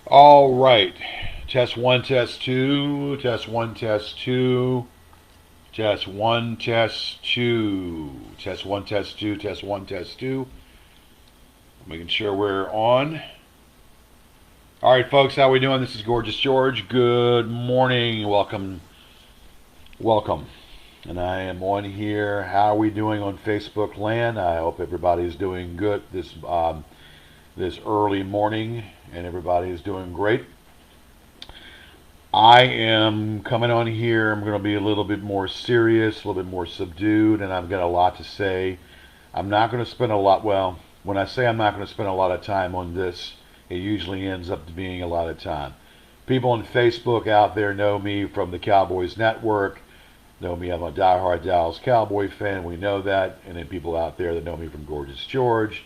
All right. Test one, test two, test one, test two, test one, test two, test one, test two, test one, test two. Making sure we're on. All right, folks, how we doing? This is Gorgeous George. Good morning. Welcome, welcome. And I am on here. How are we doing on Facebook land? I hope everybody's doing good this early morning, and everybody is doing great. I am coming on here. I'm going to be a little bit more serious, a little bit more subdued, and I've got a lot to say. I'm not going to spend a lot, well, when I say I'm not going to spend a lot of time on this, it usually ends up being a lot of time. People on Facebook out there know me from the Cowboys Network, know me. I'm a diehard Dallas Cowboy fan. We know that. And then people out there that know me from Gorgeous George,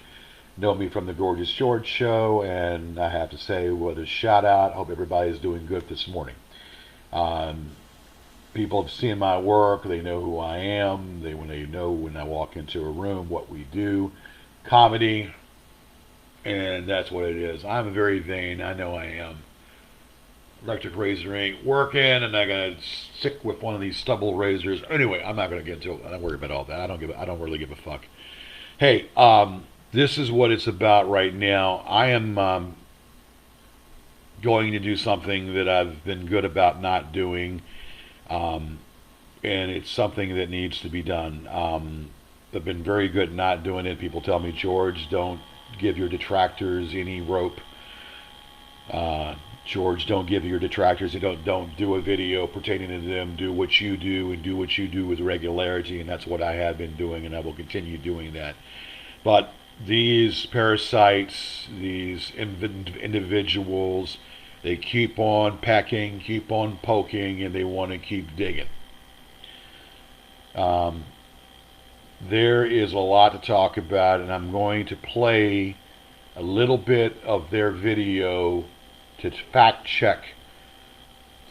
know me from the Gorgeous George show, and I have to say, what a shout out. Hope everybody's doing good this morning. Um, People have seen my work. They know who I am. They know when I walk into a room what we do, comedy, and that's what it is. I'm very vain. I know I am. Electric razor ain't working, and I got sick with one of these stubble razors. Anyway, I'm not gonna get into it. I don't worry about all that. I don't really give a fuck. Hey, this is what it's about right now. I am going to do something that I've been good about not doing, um, and it's something that needs to be done. I've been very good not doing it. People tell me, George, don't give your detractors any rope. Uh, George, don't give your detractors. Don't do a video pertaining to them. Do what you do and do what you do with regularity, and that's what I have been doing, and I will continue doing that. But these parasites, these individuals, they keep on pecking, keep on poking, and they want to keep digging. Um, there is a lot to talk about, and I'm going to play a little bit of their video to fact check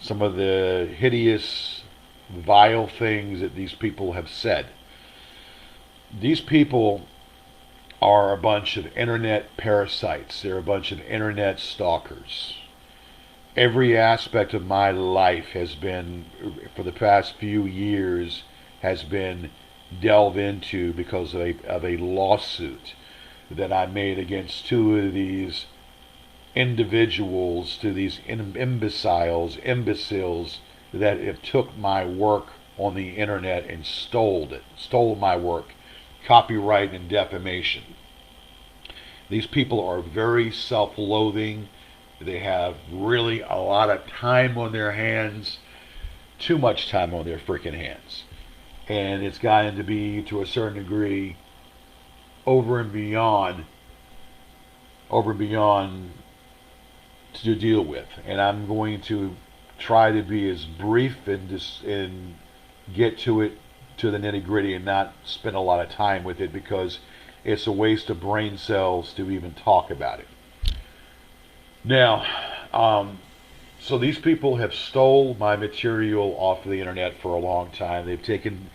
some of the hideous, vile things that these people have said. These people are a bunch of internet parasites. They're a bunch of internet stalkers. Every aspect of my life has been, for the past few years, has been delved into because of a lawsuit that I made against two of these individuals, to these imbeciles that have took my work on the internet and stole my work, copyright and defamation. These people are very self-loathing. They have really a lot of time on their hands, too much time on their freaking hands. And it's gotten to be, to a certain degree, over and beyond, over and beyond to deal with. And I'm going to try to be as brief and get to it, to the nitty gritty, and not spend a lot of time with it because it's a waste of brain cells to even talk about it. Now, so these people have stole my material off of the internet for a long time. They've taken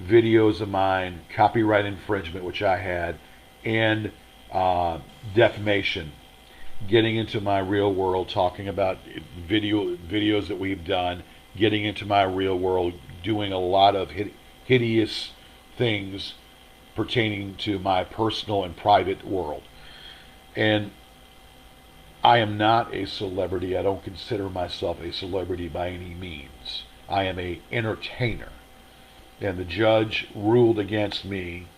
videos of mine, copyright infringement, which I had, and defamation, getting into my real world, talking about videos that we've done, getting into my real world, doing a lot of hideous things pertaining to my personal and private world. And I am not a celebrity. I don't consider myself a celebrity by any means. I am a entertainer. And the judge ruled against me,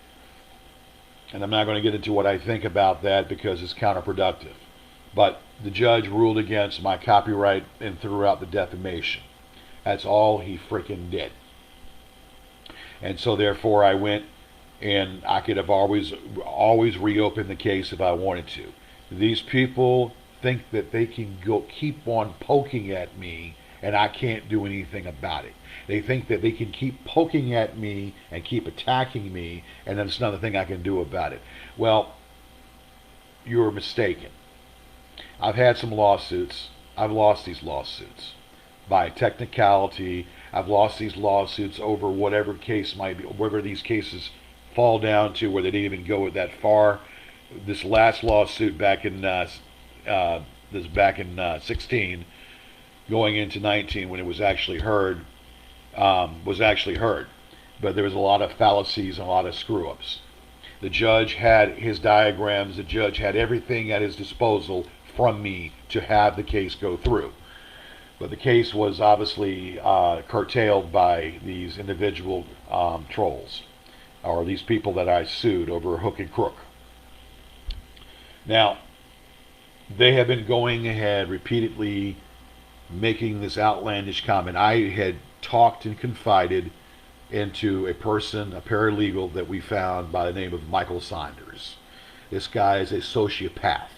and I'm not going to get into what I think about that because it's counterproductive. But the judge ruled against my copyright and threw out the defamation. That's all he freaking did. And so therefore I went, and I could have always reopened the case if I wanted to. These people think that they can go keep on poking at me and I can't do anything about it. They think that they can keep poking at me and keep attacking me, and then there's nothing I can do about it. Well, you're mistaken. I've had some lawsuits. I've lost these lawsuits by technicality. I've lost these lawsuits over whatever case might be, whatever these cases fall down to, where they didn't even go that far. This last lawsuit back in this back in 16, going into 19 when it was actually heard. But there was a lot of fallacies and a lot of screw-ups. The judge had his diagrams. The judge had everything at his disposal from me to have the case go through. But the case was obviously curtailed by these individual trolls, or these people that I sued over hook and crook. Now, they have been going ahead repeatedly making this outlandish comment. I had talked and confided into a person, a paralegal that we found by the name of Michael Saunders. This guy is a sociopath.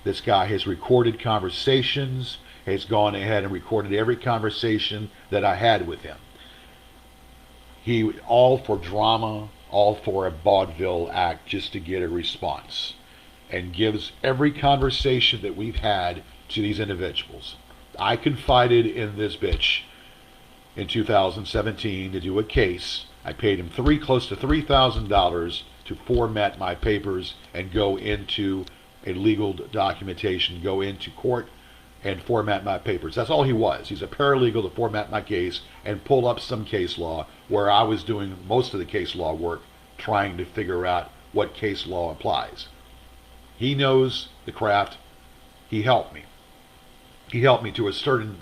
This guy has recorded conversations, has gone ahead and recorded every conversation that I had with him. He all for drama, all for a vaudeville act just to get a response, and gives every conversation that we've had to these individuals. I confided in this bitch in 2017 to do a case. I paid him close to $3,000 to format my papers and go into a legal documentation, go into court and format my papers. That's all he was. He's a paralegal to format my case and pull up some case law where I was doing most of the case law work, trying to figure out what case law applies. He knows the craft. He helped me. He helped me to a certain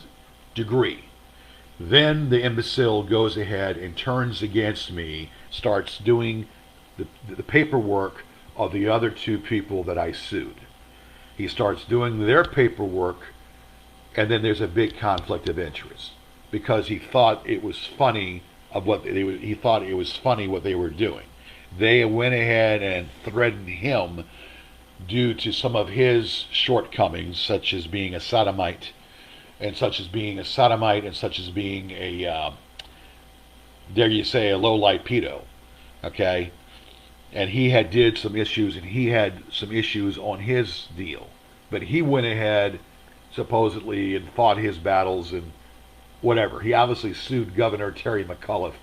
degree. Then the imbecile goes ahead and turns against me, starts doing the paperwork of the other two people that I sued. He starts doing their paperwork, and then there's a big conflict of interest because he thought it was funny what they were doing. They went ahead and threatened him due to some of his shortcomings, such as being a sodomite, and such as being a dare you say, a low-light pedo, okay? And he did some issues, and he had some issues on his deal. But he went ahead, supposedly, and fought his battles and whatever. He obviously sued Governor Terry McAuliffe,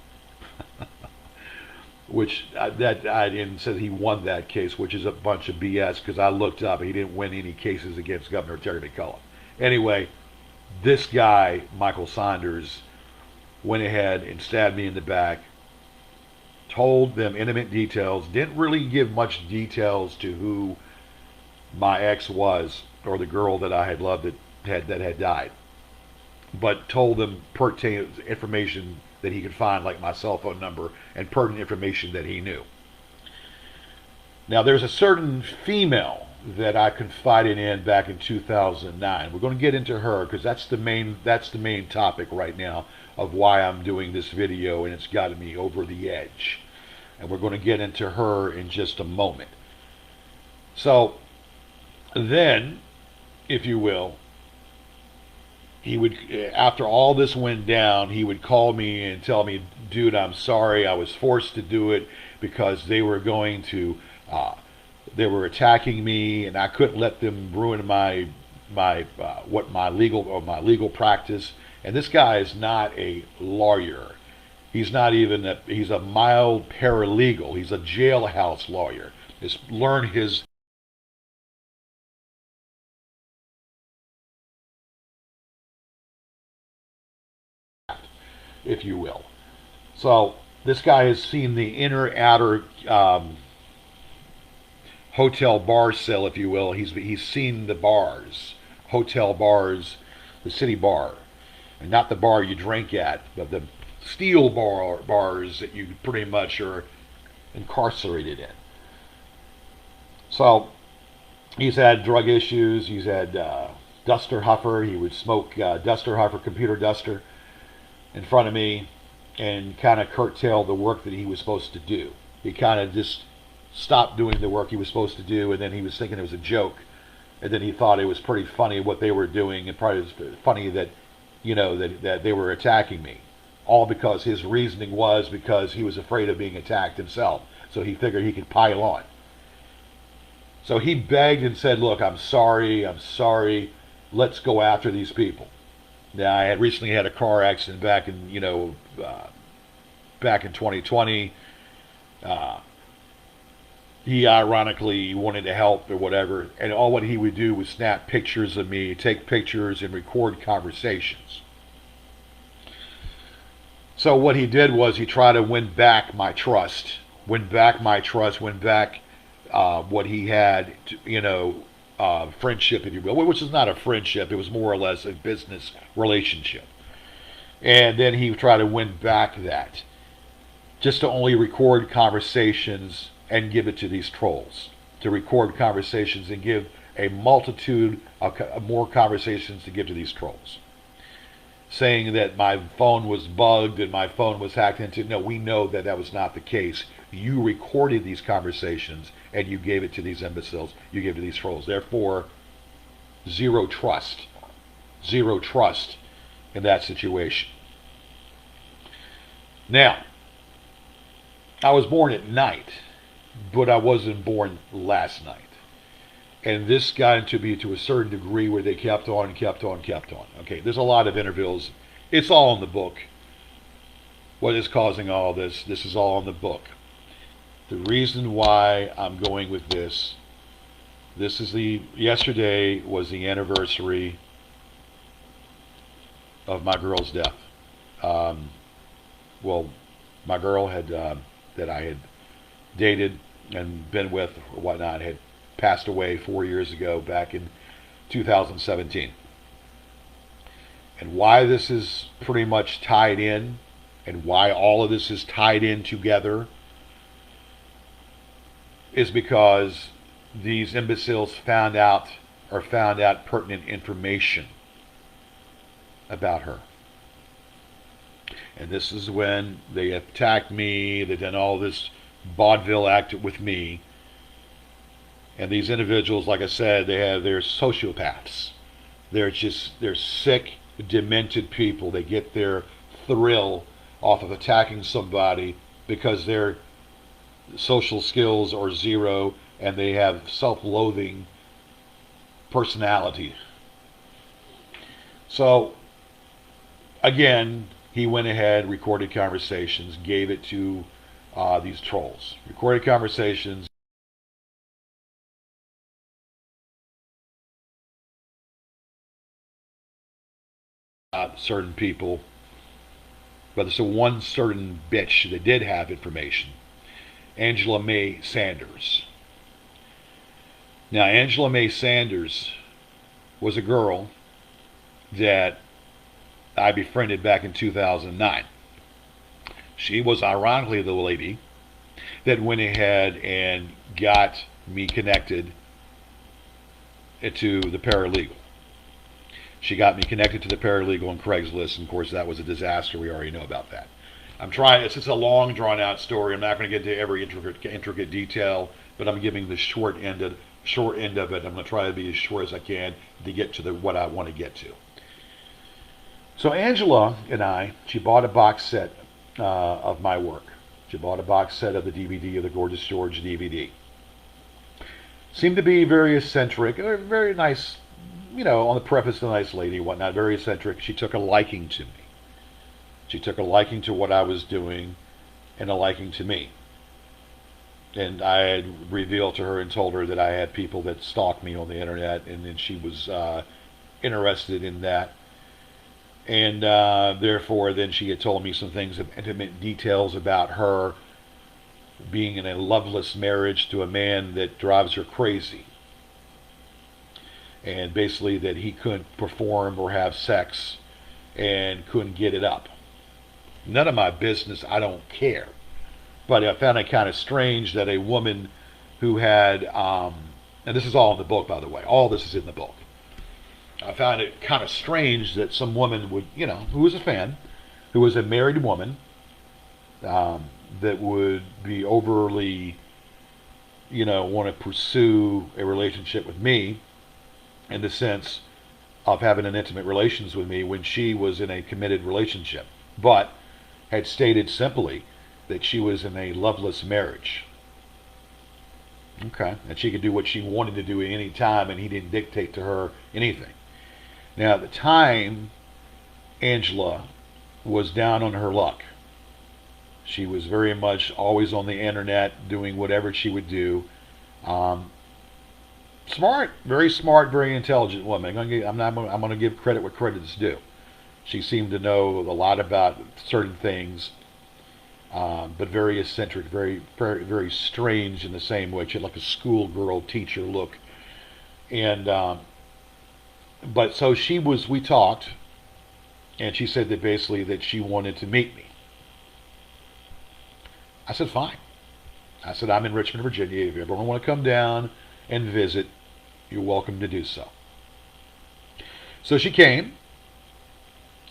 which said he won that case, which is a bunch of BS, because I looked up, he didn't win any cases against Governor Terry McAuliffe. Anyway, this guy, Michael Saunders, went ahead and stabbed me in the back, told them intimate details, didn't really give much details to who my ex was, or the girl that I had loved that had died, but told them pertinent information that he could find, like my cell phone number, and pertinent information that he knew. Now, there's a certain female that I confided in back in 2009. We're going to get into her because that's the main topic right now of why I'm doing this video, and it's gotten me over the edge. And we're going to get into her in just a moment. So then, if you will, he would, after all this went down, he would call me and tell me, dude, I'm sorry, I was forced to do it because they were going to they were attacking me, and I couldn't let them ruin my legal practice. And this guy is not a lawyer. He's not even he's a mild paralegal. He's a jailhouse lawyer. Just learn his, if you will. So this guy has seen the inner outer hotel bar cell, if you will. He's seen the bars, hotel bars, the city bar, and not the bar you drink at, but the steel bars that you pretty much are incarcerated in. So he's had drug issues. He's had duster huffer. He would smoke duster huffer, computer duster, in front of me, and kind of curtail the work that he was supposed to do. He kind of just stopped doing the work he was supposed to do, and then he was thinking it was a joke, and then he thought it was pretty funny what they were doing, and probably it was funny that, you know, that they were attacking me, all because his reasoning was because he was afraid of being attacked himself, so he figured he could pile on. So he begged and said, look, I'm sorry, let's go after these people. Now, I had recently had a car accident back in 2020. he ironically wanted to help or whatever, and all what he would do was snap pictures of me, take pictures, and record conversations. So what he did was he tried to win back my trust, win back what he had, friendship, if you will, which is not a friendship. It was more or less a business relationship. And then he tried to win back that, just to only record conversations and give it to these trolls. To record conversations and give a multitude of more conversations to give to these trolls. Saying that my phone was bugged and my phone was hacked into. No, we know that that was not the case. You recorded these conversations and you gave it to these imbeciles. You gave it to these trolls. Therefore, zero trust. Zero trust in that situation. Now, I was born at night, but I wasn't born last night. And this got into me to a certain degree where they kept on. Okay, there's a lot of interviews. It's all in the book. What is causing all this? This is all in the book. The reason why I'm going with this is yesterday was the anniversary of my girl's death. Well, my girl had that I had dated and been with or whatnot had passed away 4 years ago, back in 2017. And why this is pretty much tied in, and why all of this is tied in together, is because these imbeciles found out pertinent information about her. And this is when they attacked me, they done all this vaudeville act with me. And these individuals, like I said, they're sociopaths. They're sick, demented people. They get their thrill off of attacking somebody because their social skills are zero and they have self-loathing personality. So, again, he went ahead, recorded conversations, gave it to these trolls. Recorded conversations. Certain people, but there's one certain bitch that did have information. Angela Mae Sanders. Now, Angela Mae Sanders was a girl that I befriended back in 2009. She was ironically the lady that went ahead and got me connected to the paralegal. She got me connected to the paralegal on Craigslist, and of course that was a disaster. We already know about that. It's just a long, drawn-out story. I'm not going to get to every intricate detail, but I'm giving the short end of it. I'm going to try to be as short as I can to get to what I want to get to. So Angela and she bought a box set of my work. She bought a box set of the DVD of the Gorgeous George DVD. Seemed to be very eccentric, very nice, on the preface, a nice lady, whatnot, very eccentric. She took a liking to me. She took a liking to what I was doing and a liking to me. And I had revealed to her and told her that I had people that stalked me on the internet, and then she was interested in that. And therefore, then she had told me some things, intimate details about her being in a loveless marriage to a man that drives her crazy. And basically that he couldn't perform or have sex and couldn't get it up. None of my business, I don't care. But I found it kind of strange that a woman who had, and this is all in the book, by the way, all this is in the book. I found it kind of strange that some woman would, who was a fan, who was a married woman, that would be overly, want to pursue a relationship with me in the sense of having an intimate relations with me when she was in a committed relationship, but had stated simply that she was in a loveless marriage. Okay, and she could do what she wanted to do at any time, and he didn't dictate to her anything. Now, at the time, Angela was down on her luck. She was very much always on the internet doing whatever she would do. Um, smart, very intelligent woman. I'm going to give credit where credit is due. She seemed to know a lot about certain things, but very eccentric, very strange in the same way. She had like a schoolgirl teacher look, and but so she was. We talked, and she said that basically that she wanted to meet me. I said fine. I said I'm in Richmond, Virginia. If you ever want to come down and visit, you're welcome to do so. So she came,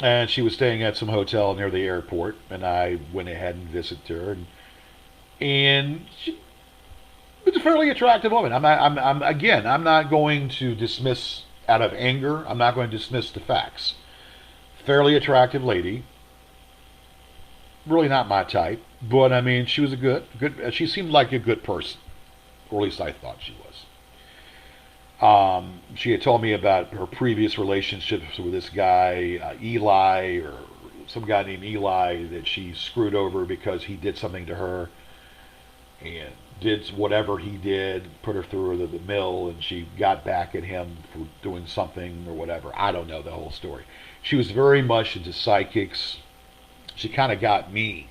and she was staying at some hotel near the airport, and I went ahead and visited her, and she was a fairly attractive woman. I'm not going to dismiss out of anger. I'm not going to dismiss the facts. Fairly attractive lady. Really not my type, but I mean, she was a good. She seemed like a good person, or at least I thought she was. She had told me about her previous relationships with this guy, Eli, or some guy named Eli, that she screwed over because he did something to her and did whatever he did, put her through the mill, and she got back at him for doing something or whatever. I don't know the whole story. She was very much into psychics. She kind of got me.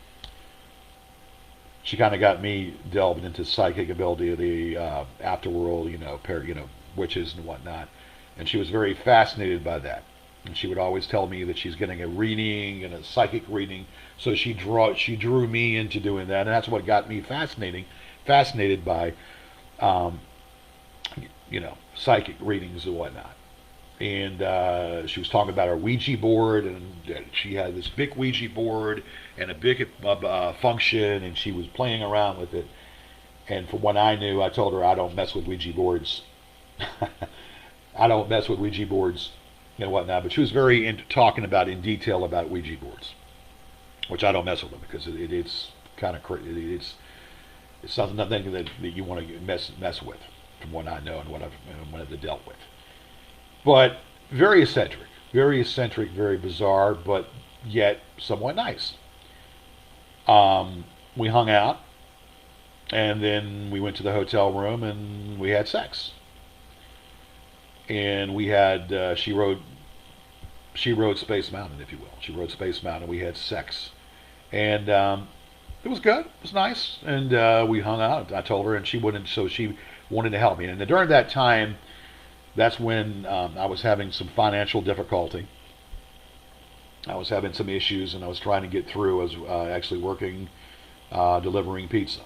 She kind of got me delved into psychic ability of the afterworld, witches and whatnot. And she was very fascinated by that. And she would always tell me that she's getting a reading and a psychic reading. So she drew me into doing that, and that's what got me fascinated by, um, psychic readings and whatnot. And she was talking about her Ouija board, and she had this big Ouija board and a big function, and she was playing around with it. And from what I knew, I told her I don't mess with Ouija boards. I don't mess with Ouija boards and whatnot. But she was very into talking about in detail about Ouija boards, which I don't mess with them because it's kind of it's nothing that you want to mess with, from what I know and what I've dealt with. But very eccentric, very bizarre, but yet somewhat nice. We hung out, and then we went to the hotel room and we had sex. And we had she rode Space Mountain, if you will. She rode Space Mountain. We had sex, and it was good. It was nice, and we hung out. I told her, and she wouldn't. So she wanted to help me. And during that time, that's when I was having some financial difficulty. I was having some issues, and I was trying to get through. I was actually working delivering pizza.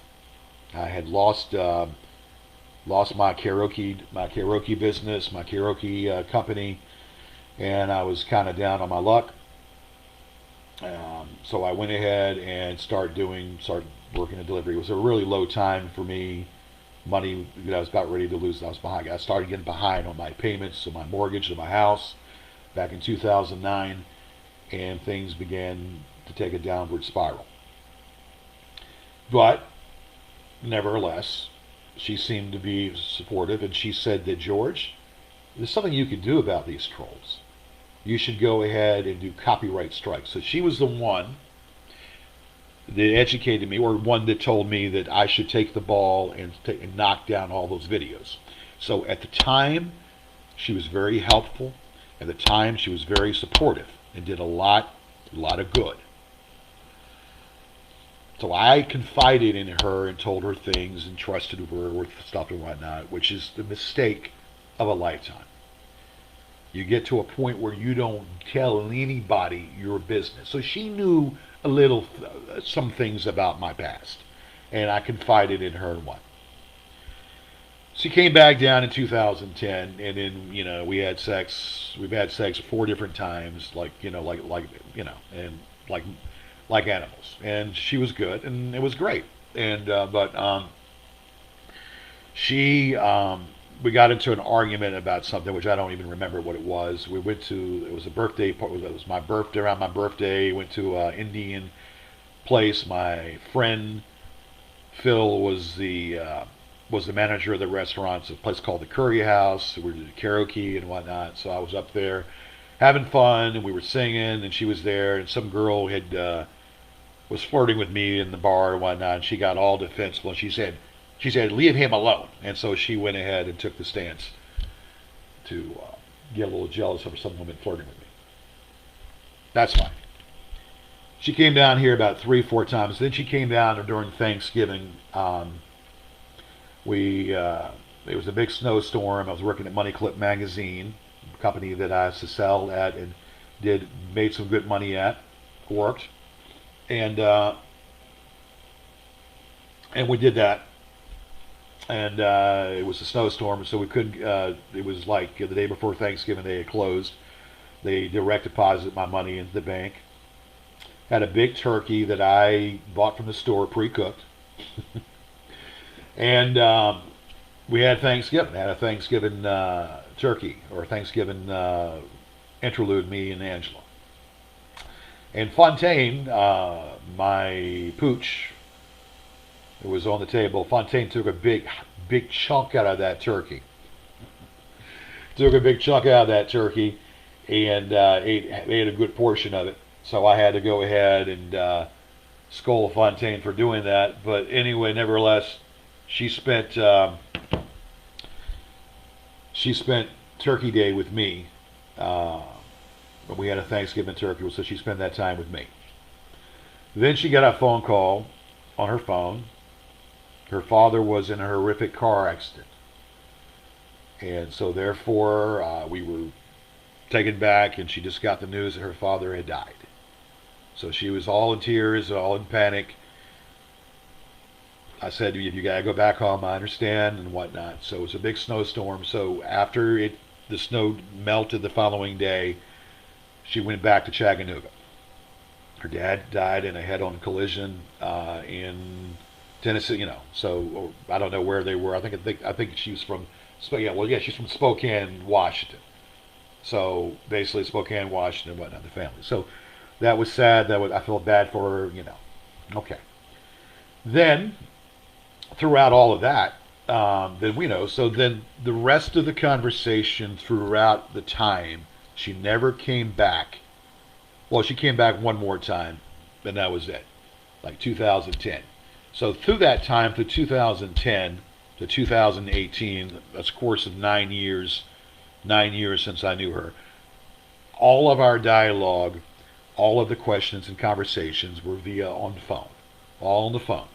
I had lost my karaoke business, my karaoke company, and I was kind of down on my luck. So I went ahead and started working a delivery. It was a really low time for me. Money that I was about ready to lose. I was behind. I started getting behind on my payments of my mortgage of my house back in 2009, and things began to take a downward spiral. But nevertheless, she seemed to be supportive, and she said that, George, there's something you could do about these trolls. You should go ahead and do copyright strikes. So she was the one that educated me, or one that told me that I should take the ball and knock down all those videos. So at the time, she was very helpful. At the time, she was very supportive and did a lot of good. So I confided in her and told her things and trusted her with stuff and whatnot, which is the mistake of a lifetime. You get to a point where you don't tell anybody your business. So she knew some things about my past, and I confided in her and what. She came back down in 2010, and then we had sex. We've had sex 4 different times, and like animals. And she was good, and it was great. And but she we got into an argument about something which I don't even remember what it was. It was a birthday. It was my birthday, around my birthday. Went to an Indian place. My friend Phil was the manager of the restaurant. It's a place called the Curry House. We did karaoke and whatnot. So I was up there having fun, and we were singing, and she was there, and some girl had was flirting with me in the bar and whatnot. And she got all defensive. And she said, leave him alone. And so she went ahead and took the stance to get a little jealous of some woman flirting with me. That's fine. She came down here about 3, 4 times. Then she came down during Thanksgiving. It was a big snowstorm. I was working at Money Clip Magazine, a company that I used to sell at and made some good money at, worked, and we did that. And it was a snowstorm, so we couldn't. It was like the day before Thanksgiving. They had closed. They direct deposited my money into the bank. Had a big turkey that I bought from the store, pre-cooked, and we had Thanksgiving. Had a Thanksgiving turkey or Thanksgiving interlude. Me and Angela and Fontaine, my pooch. It was on the table. Fontaine took a big chunk out of that turkey. Took a big chunk out of that turkey and ate a good portion of it. So I had to go ahead and scold Fontaine for doing that. But anyway, nevertheless, she spent Turkey Day with me. But we had a Thanksgiving turkey, so she spent that time with me. Then she got a phone call on her phone. Her father was in a horrific car accident. And so therefore, we were taken back, and she just got the news that her father had died. So she was all in tears, all in panic. I said, if you got to go back home, I understand, and whatnot. So it was a big snowstorm. So after the snow melted the following day, she went back to Chattanooga. Her dad died in a head-on collision in Tennessee, So I don't know where they were. I think she was from. She's from Spokane, Washington. So basically, Spokane, Washington, and whatnot, the family. So that was sad. I felt bad for her, Okay. Then throughout all of that, So then the rest of the conversation throughout the time, she never came back. Well, she came back one more time, and that was it, like 2010. So through that time, through 2010 to 2018, that's a course of 9 years, 9 years since I knew her. All of our dialogue, all of the questions and conversations were on the phone, all on the phone.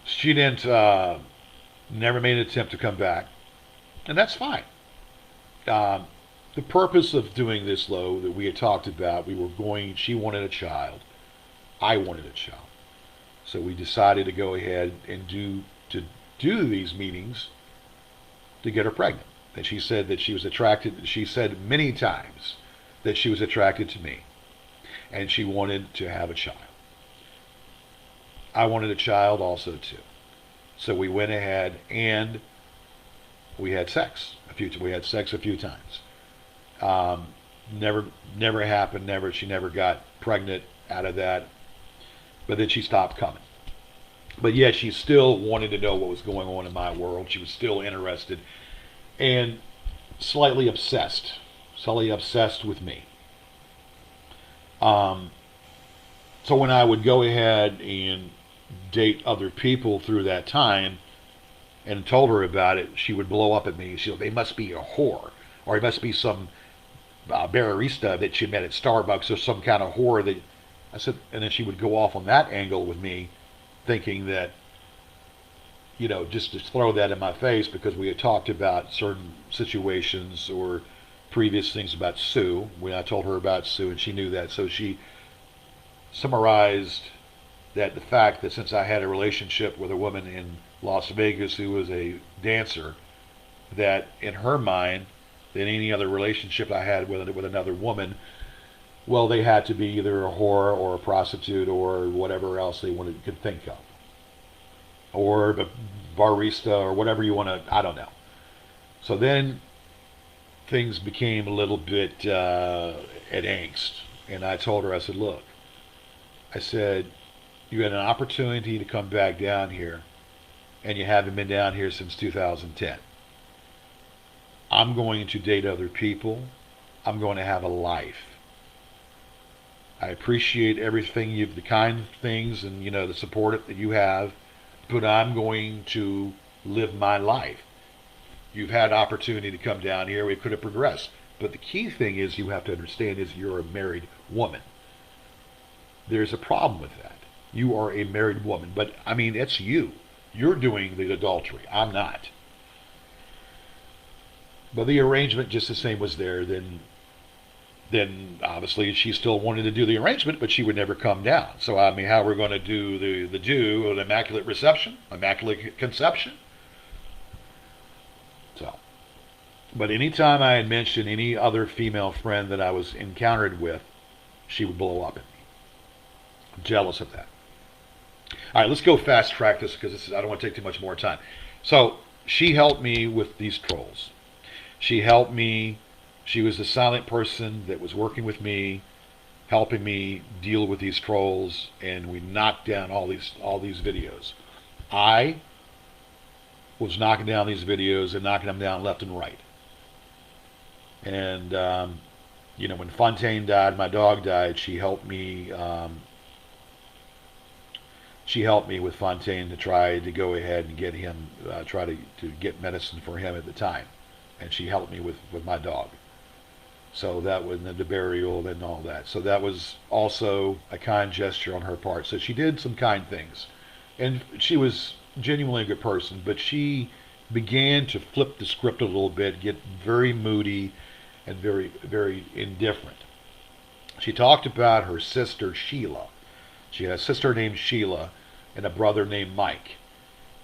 She didn't, never made an attempt to come back, and that's fine. The purpose of doing this, though, that we had talked about, she wanted a child, I wanted a child. So we decided to go ahead and do these meetings to get her pregnant. And she said that she was attracted, she said many times that she was attracted to me, and she wanted to have a child. I wanted a child also too. So we went ahead and we had sex a few times. Never happened. She never got pregnant out of that. But then she stopped coming. But yet she still wanted to know what was going on in my world. She was still interested and slightly obsessed with me. So when I would go ahead and date other people through that time and told her about it, she would blow up at me. They must be a whore, or it must be some barista that she met at Starbucks, or some kind of whore that I said. And then she would go off on that angle with me, thinking that, just to throw that in my face because we had talked about certain situations or previous things about Sue. When I told her about Sue, and she knew that, so she summarized that the fact that since I had a relationship with a woman in Las Vegas who was a dancer, that in her mind, that any other relationship I had with another woman, well, they had to be either a whore or a prostitute or whatever else they could think of, or a barista or whatever you want to. I don't know. So then things became a little bit at angst, and I told her, I said, look, I said, you had an opportunity to come back down here, and you haven't been down here since 2010. I'm going to date other people. I'm going to have a life. I appreciate everything the kind things and the support that you have, but I'm going to live my life. You've had opportunity to come down here. We could have progressed. But the key thing is you have to understand is you're a married woman. There's a problem with that. You are a married woman. But, I mean, it's you. You're doing the adultery. I'm not. But the arrangement just the same was there. Then obviously she still wanted to do the arrangement, but she would never come down. So, I mean, how we're going to do an immaculate reception, immaculate conception? So, but anytime I had mentioned any other female friend that I was encountered with, she would blow up at me. I'm jealous of that. All right, let's go fast track this because I don't want to take too much more time. So she helped me with these trolls. She helped me. She was the silent person that was working with me, helping me deal with these trolls, and we knocked down all these videos. I was knocking down these videos and knocking them down left and right. And when Fontaine died, my dog died. She helped me. She helped me with Fontaine to try to go ahead and get him, try to get medicine for him at the time, and she helped me with my dog. So that was the burial and all that. So that was also a kind gesture on her part. So she did some kind things, and she was genuinely a good person. But she began to flip the script a little bit, get very moody, and very, very indifferent. She talked about her sister Sheila. She had a sister named Sheila and a brother named Mike.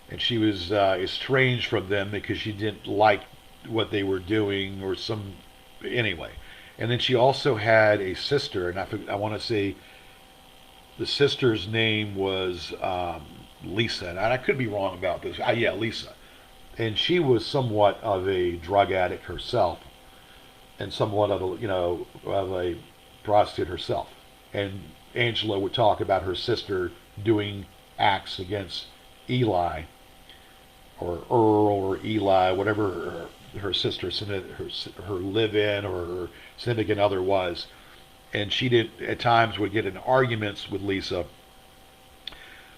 And she was estranged from them because she didn't like what they were doing anyway. And then she also had a sister, and I want to say the sister's name was Lisa. And I could be wrong about this. Yeah, Lisa. And she was somewhat of a drug addict herself and somewhat of a prostitute herself. And Angela would talk about her sister doing acts against Eli or Earl or Eli, whatever her sister, her live-in or her significant other was. And she did at times would get in arguments with Lisa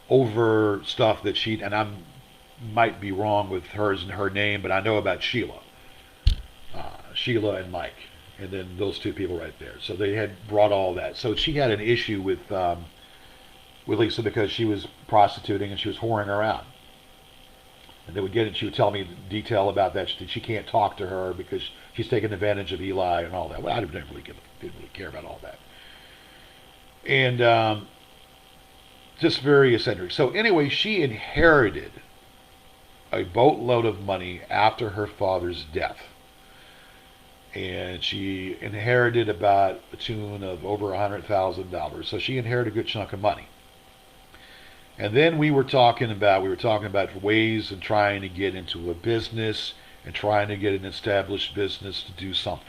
over stuff that and I might be wrong with hers and her name, but I know about Sheila. Sheila and Mike. And then those two people right there. So they had brought all that. So she had an issue with Lisa because she was prostituting and she was whoring around. And they would get it. She would tell me detail about that. She can't talk to her because she's taking advantage of Eli and all that. Well, I didn't really care about all that. And just very eccentric. So anyway, she inherited a boatload of money after her father's death. And she inherited about a tune of over $100,000. So she inherited a good chunk of money. And then we were talking about ways of trying to get into a business and trying to get an established business to do something.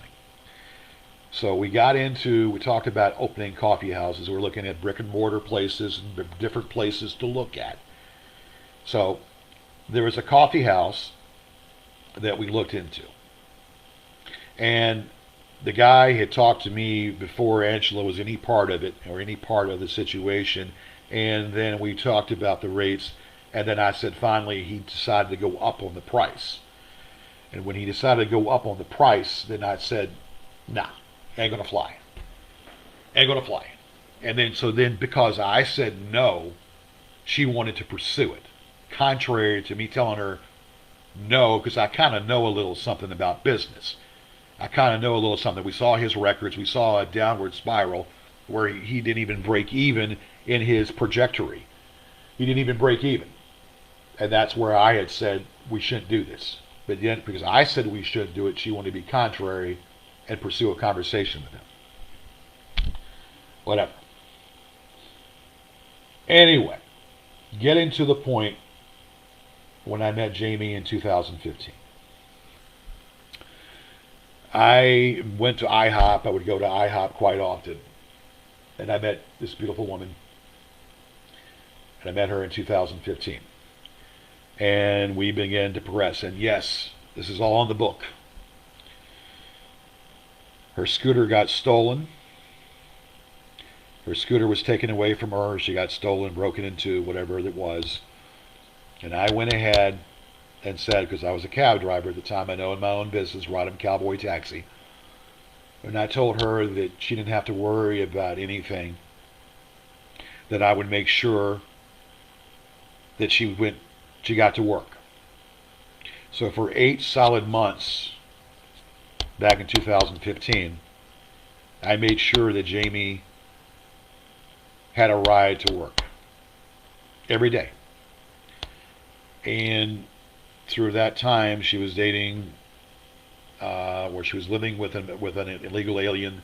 So we talked about opening coffee houses. We're looking at brick and mortar places and different places to look at. So there was a coffee house that we looked into. And the guy had talked to me before Angela was any part of it or any part of the situation. And then we talked about the rates. And then I said finally he decided to go up on the price. And when he decided to go up on the price, then I said, nah, ain't going to fly. Ain't going to fly. And then because I said no, she wanted to pursue it. Contrary to me telling her no, because I kind of know a little something about business. I kind of know a little something. We saw his records. We saw a downward spiral where he didn't even break even in his trajectory. He didn't even break even. And that's where I had said we shouldn't do this. But yet, because I said we should do it, she wanted to be contrary and pursue a conversation with him. Whatever. Anyway, getting to the point when I met Jamie in 2015. I went to IHOP. I would go to IHOP quite often. And I met this beautiful woman. And I met her in 2015. And we began to progress. And yes, this is all in the book. Her scooter got stolen. Her scooter was taken away from her. She got stolen, broken into, whatever it was. And I went ahead and said, because I was a cab driver at the time, I know in my own business, riding cowboy taxi. And I told her that she didn't have to worry about anything, that I would make sure that she got to work. So for 8 solid months, back in 2015, I made sure that Jamie had a ride to work every day. And through that time, she was dating, where she was living with an illegal alien,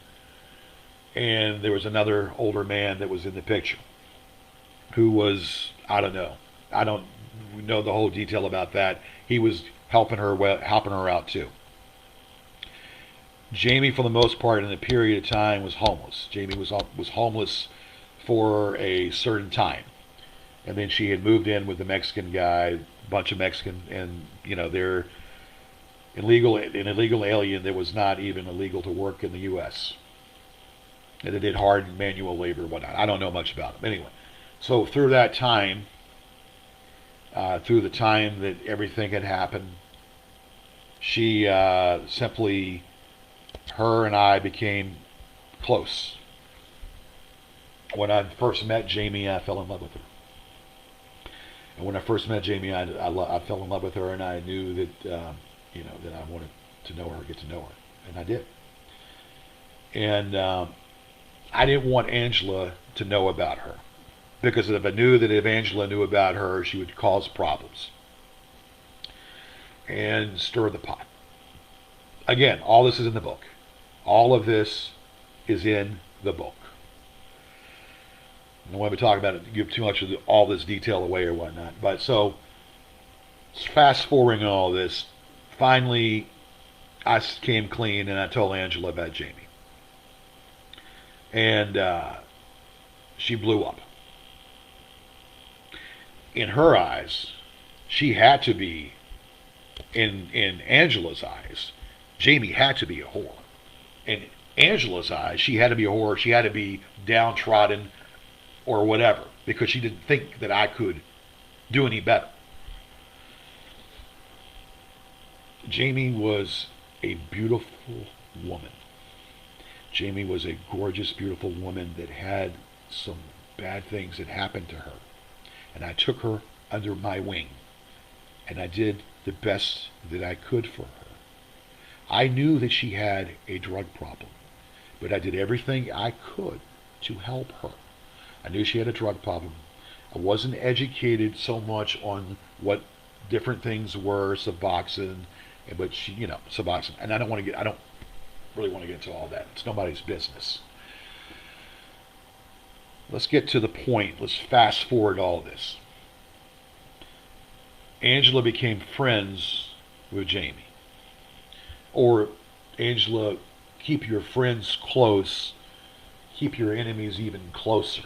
and there was another older man that was in the picture, who was, I don't know the whole detail about that. He was helping her out too. Jamie, for the most part, in a period of time, was homeless. Jamie was homeless for a certain time, and then she had moved in with the Mexican guy, bunch of Mexican, and they're an illegal alien that was not even illegal to work in the U.S. And they did hard manual labor and whatnot. I don't know much about them. Anyway, so through that time, through the time that everything had happened, she simply, her and I became close. When I first met Jamie, I fell in love with her. And when I first met Jamie, I fell in love with her, and I knew that that I wanted to know her, get to know her, and I did. And I didn't want Angela to know about her, because if I knew that if Angela knew about her, she would cause problems and stir the pot. Again, all this is in the book. All of this is in the book. I don't want to talk about it, give too much of all this detail away or whatnot. But so, fast forwarding all this, finally, I came clean and I told Angela about Jamie. And she blew up. In her eyes, she had to be, in Angela's eyes, Jamie had to be a whore. In Angela's eyes, she had to be a whore. She had to be downtrodden or whatever, because she didn't think that I could do any better. Jamie was a beautiful woman. Jamie was a gorgeous, beautiful woman that had some bad things that happened to her. And I took her under my wing. And I did the best that I could for her. I knew that she had a drug problem, but I did everything I could to help her. I knew she had a drug problem. I wasn't educated so much on what different things were, Suboxone, but she, Suboxone. And I don't really want to get into all that. It's nobody's business. Let's get to the point. Let's fast forward all this. Angela became friends with Jamie. Or, Angela, keep your friends close, keep your enemies even closer.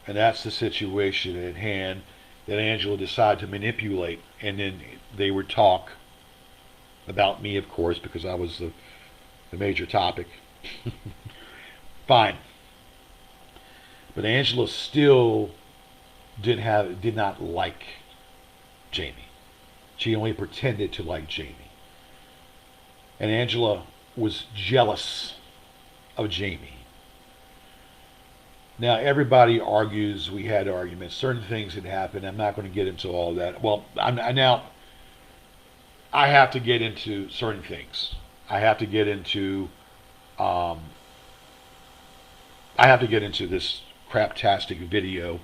And that's the situation at hand that Angela decided to manipulate. And then they would talk about me, of course, because I was the major topic. Fine. But Angela still did not like Jamie. She only pretended to like Jamie. And Angela was jealous of Jamie. Now, everybody argues, we had arguments, certain things had happened. I'm not going to get into all that. Well, I have to get into certain things. I have to get into this craptastic video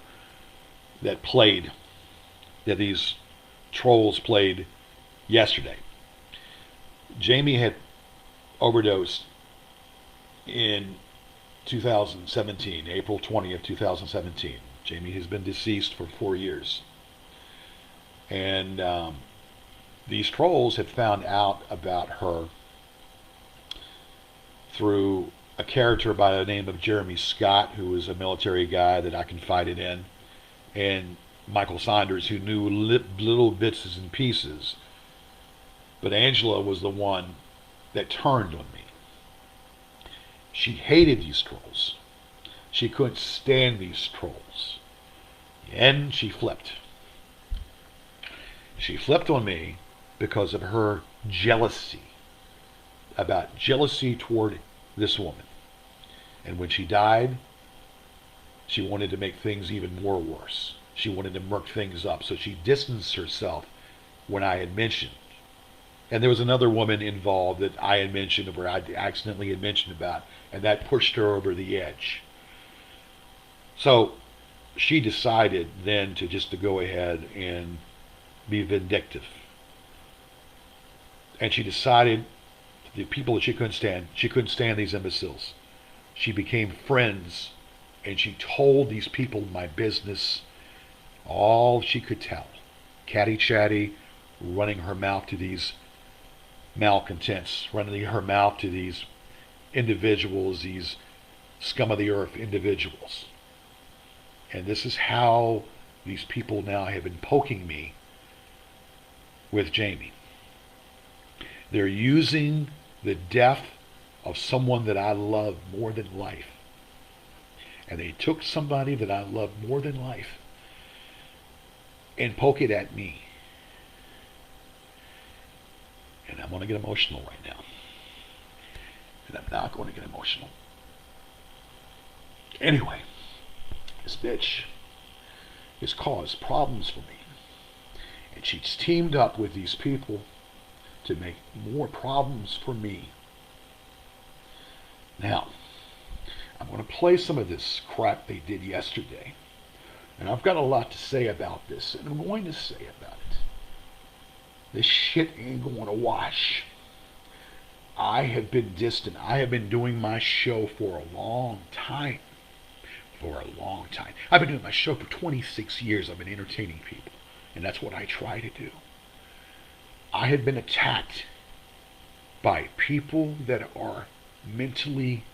that these trolls played yesterday. Jamie had overdosed in 2017, April 20th, 2017. Jamie has been deceased for 4 years. And these trolls had found out about her through a character by the name of Jeremy Scott, who was a military guy that I confided in, and Michael Saunders, who knew little bits and pieces. But Angela was the one that turned on me. She hated these trolls. She couldn't stand these trolls. And she flipped. She flipped on me because of her jealousy, about jealousy toward this woman. And when she died, she wanted to make things even more worse. She wanted to murk things up. So she distanced herself when I had mentioned. And there was another woman involved that I had mentioned, where I accidentally had mentioned about, and that pushed her over the edge. So she decided then to go ahead and be vindictive. And she decided the people that she couldn't stand these imbeciles. She became friends, and she told these people my business, all she could tell. Catty chatty, running her mouth to these malcontents, running her mouth to these individuals, these scum of the earth individuals. And this is how these people now have been poking me with Jamie. They're using the death of someone that I love more than life. And they took somebody that I love more than life and poke it at me. And I'm going to get emotional right now. And I'm not going to get emotional. Anyway, this bitch has caused problems for me. And she's teamed up with these people to make more problems for me. Now, I'm going to play some of this crap they did yesterday. And I've got a lot to say about this, and I'm going to say about it. This shit ain't going to wash. I have been distant. I have been doing my show for a long time. For a long time. I've been doing my show for 26 years. I've been entertaining people. And that's what I try to do. I have been attacked by people that are mentally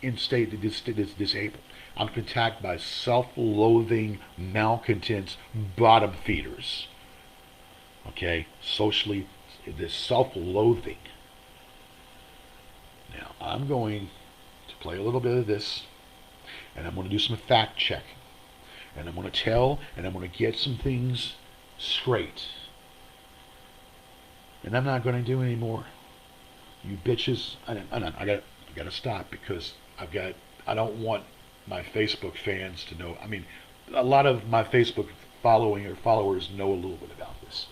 disabled. I'm attacked by self-loathing, malcontents, bottom feeders. Okay? Socially, this self-loathing. Now, I'm going to play a little bit of this, and I'm going to do some fact checking. And I'm going to tell, and I'm going to get some things straight. And I'm not going to do any more. You bitches, I got to stop, because I don't want my Facebook fans to know. I mean, a lot of my Facebook followers know a little bit about this.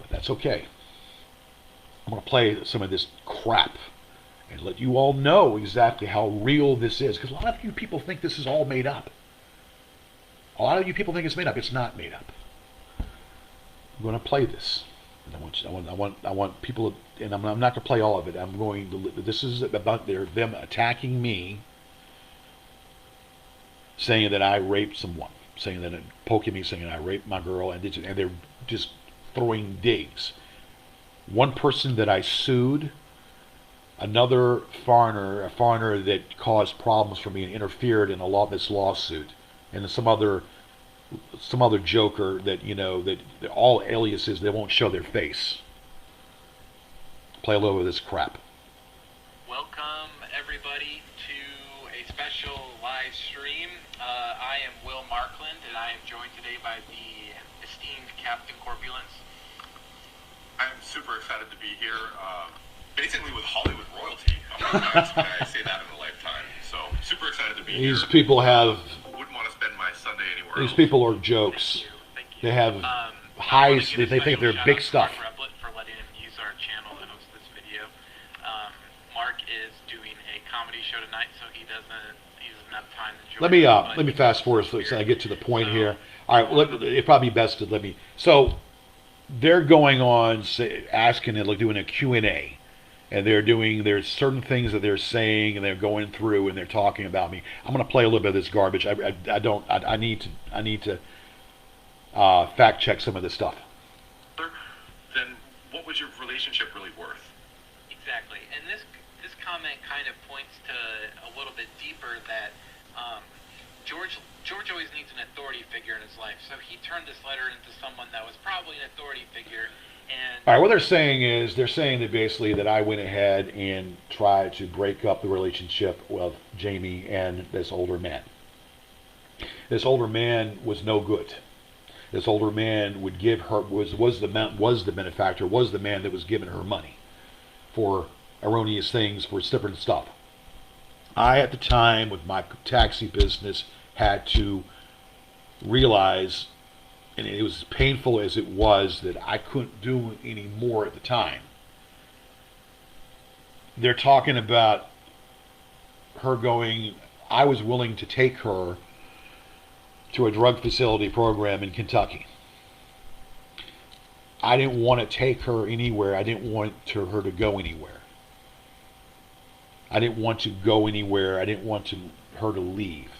But that's okay. I'm going to play some of this crap and let you all know exactly how real this is. Because a lot of you people think this is all made up. A lot of you people think it's made up. It's not made up. I'm going to play this. And I want people, and I'm not going to play all of it. I'm going to. This is about them attacking me, saying that I raped someone, poking me, saying I raped my girl, and they're just throwing digs. One person that I sued, another a foreigner that caused problems for me and interfered in this lawsuit, and some other joker that, that all aliases, they won't show their face. Play a little of this crap. Welcome everybody to a special live stream. I am Will Markland, and I am joined today by the esteemed Captain Corpulence. I'm super excited to be here, basically with Hollywood royalty. I say that in a lifetime. So super excited to be here. These people have. Wouldn't want to spend my Sunday anywhere These else. people are jokes. Thank you. They have highs. They think they're big stuff. Mark for letting him use our channel to host this video. Mark is doing a comedy show tonight, so he doesn't have time to join. Let me fast forward so I get to the point here. All right, it'd probably be best to let me. So they're going on asking and doing a Q&A, and there's certain things that they're saying, and they're going through and they're talking about me. I'm going to play a little bit of this garbage. I need to fact check some of this stuff. Then what was your relationship really worth? Exactly, and this comment kind of points to a little bit deeper that George always needs an authority figure in his life, so he turned this letter into someone that was probably an authority figure, And All right, what they're saying that basically that I went ahead and tried to break up the relationship with Jamie and this older man. This older man was no good. This older man would give her was the benefactor, was the man that was giving her money for erroneous things, for different stuff. I at the time with my taxi business had to realize, and it was as painful as it was, that I couldn't do any more at the time. They're talking about her going, I was willing to take her to a drug facility program in Kentucky. I didn't want to take her anywhere. I didn't want her to go anywhere. I didn't want to go anywhere. I didn't want her to leave.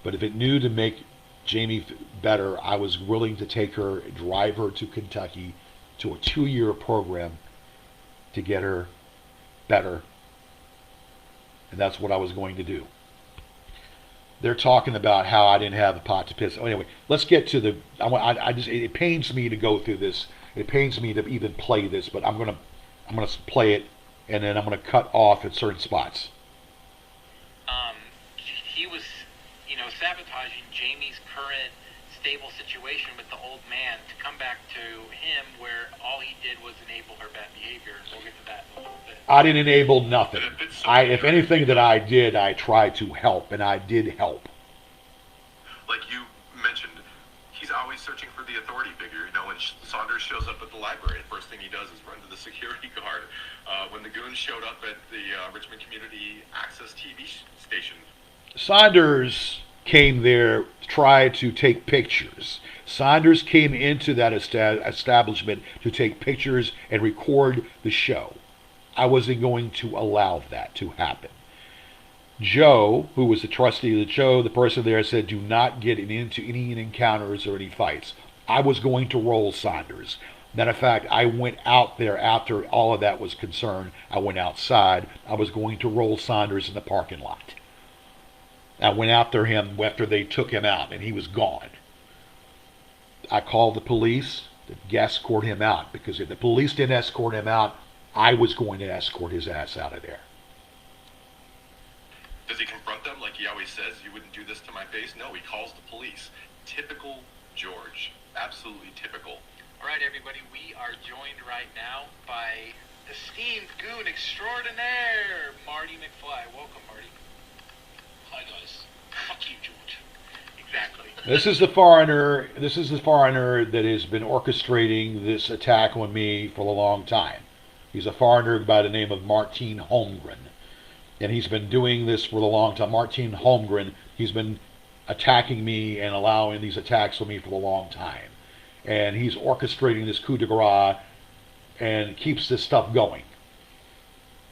But if it knew to make Jamie better, I was willing to take her, drive her to Kentucky to a 2-year program to get her better. And that's what I was going to do. They're talking about how I didn't have a pot to piss. Oh, anyway, let's get to the. It pains me to go through this. It pains me to even play this, but I'm gonna play it, and then I'm gonna cut off at certain spots. He was, sabotaging Jamie's current stable situation with the old man to come back to him, where all he did was enable her bad behavior. We'll get to that in a little bit. I didn't enable nothing. If anything that I did, I tried to help, and I did help. Like you mentioned, he's always searching for the authority figure. When Saunders shows up at the library, the first thing he does is run to the security guard. When the Goons showed up at the Richmond Community Access TV station, Saunders came there to try to take pictures. Saunders came into that establishment to take pictures and record the show. I wasn't going to allow that to happen. Joe, who was the trustee of the show, the person there said, do not get into any encounters or any fights. I was going to roll Saunders. Matter of fact, I went out there after all of that was concerned. I went outside. I was going to roll Saunders in the parking lot. I went after him after they took him out, and he was gone. I called the police to escort him out, because if the police didn't escort him out, I was going to escort his ass out of there. Does he confront them like he always says, you wouldn't do this to my face? No, he calls the police. Typical George. Absolutely typical. All right, everybody, we are joined right now by esteemed goon extraordinaire, Marty McFly. Welcome, Marty. Hi, guys. Fuck you, George. Exactly. This is the foreigner. This is the foreigner that has been orchestrating this attack on me for a long time. He's a foreigner by the name of Martin Holmgren, and he's been doing this for a long time. Martin Holmgren. He's been attacking me and allowing these attacks on me for a long time, and he's orchestrating this coup de grace and keeps this stuff going.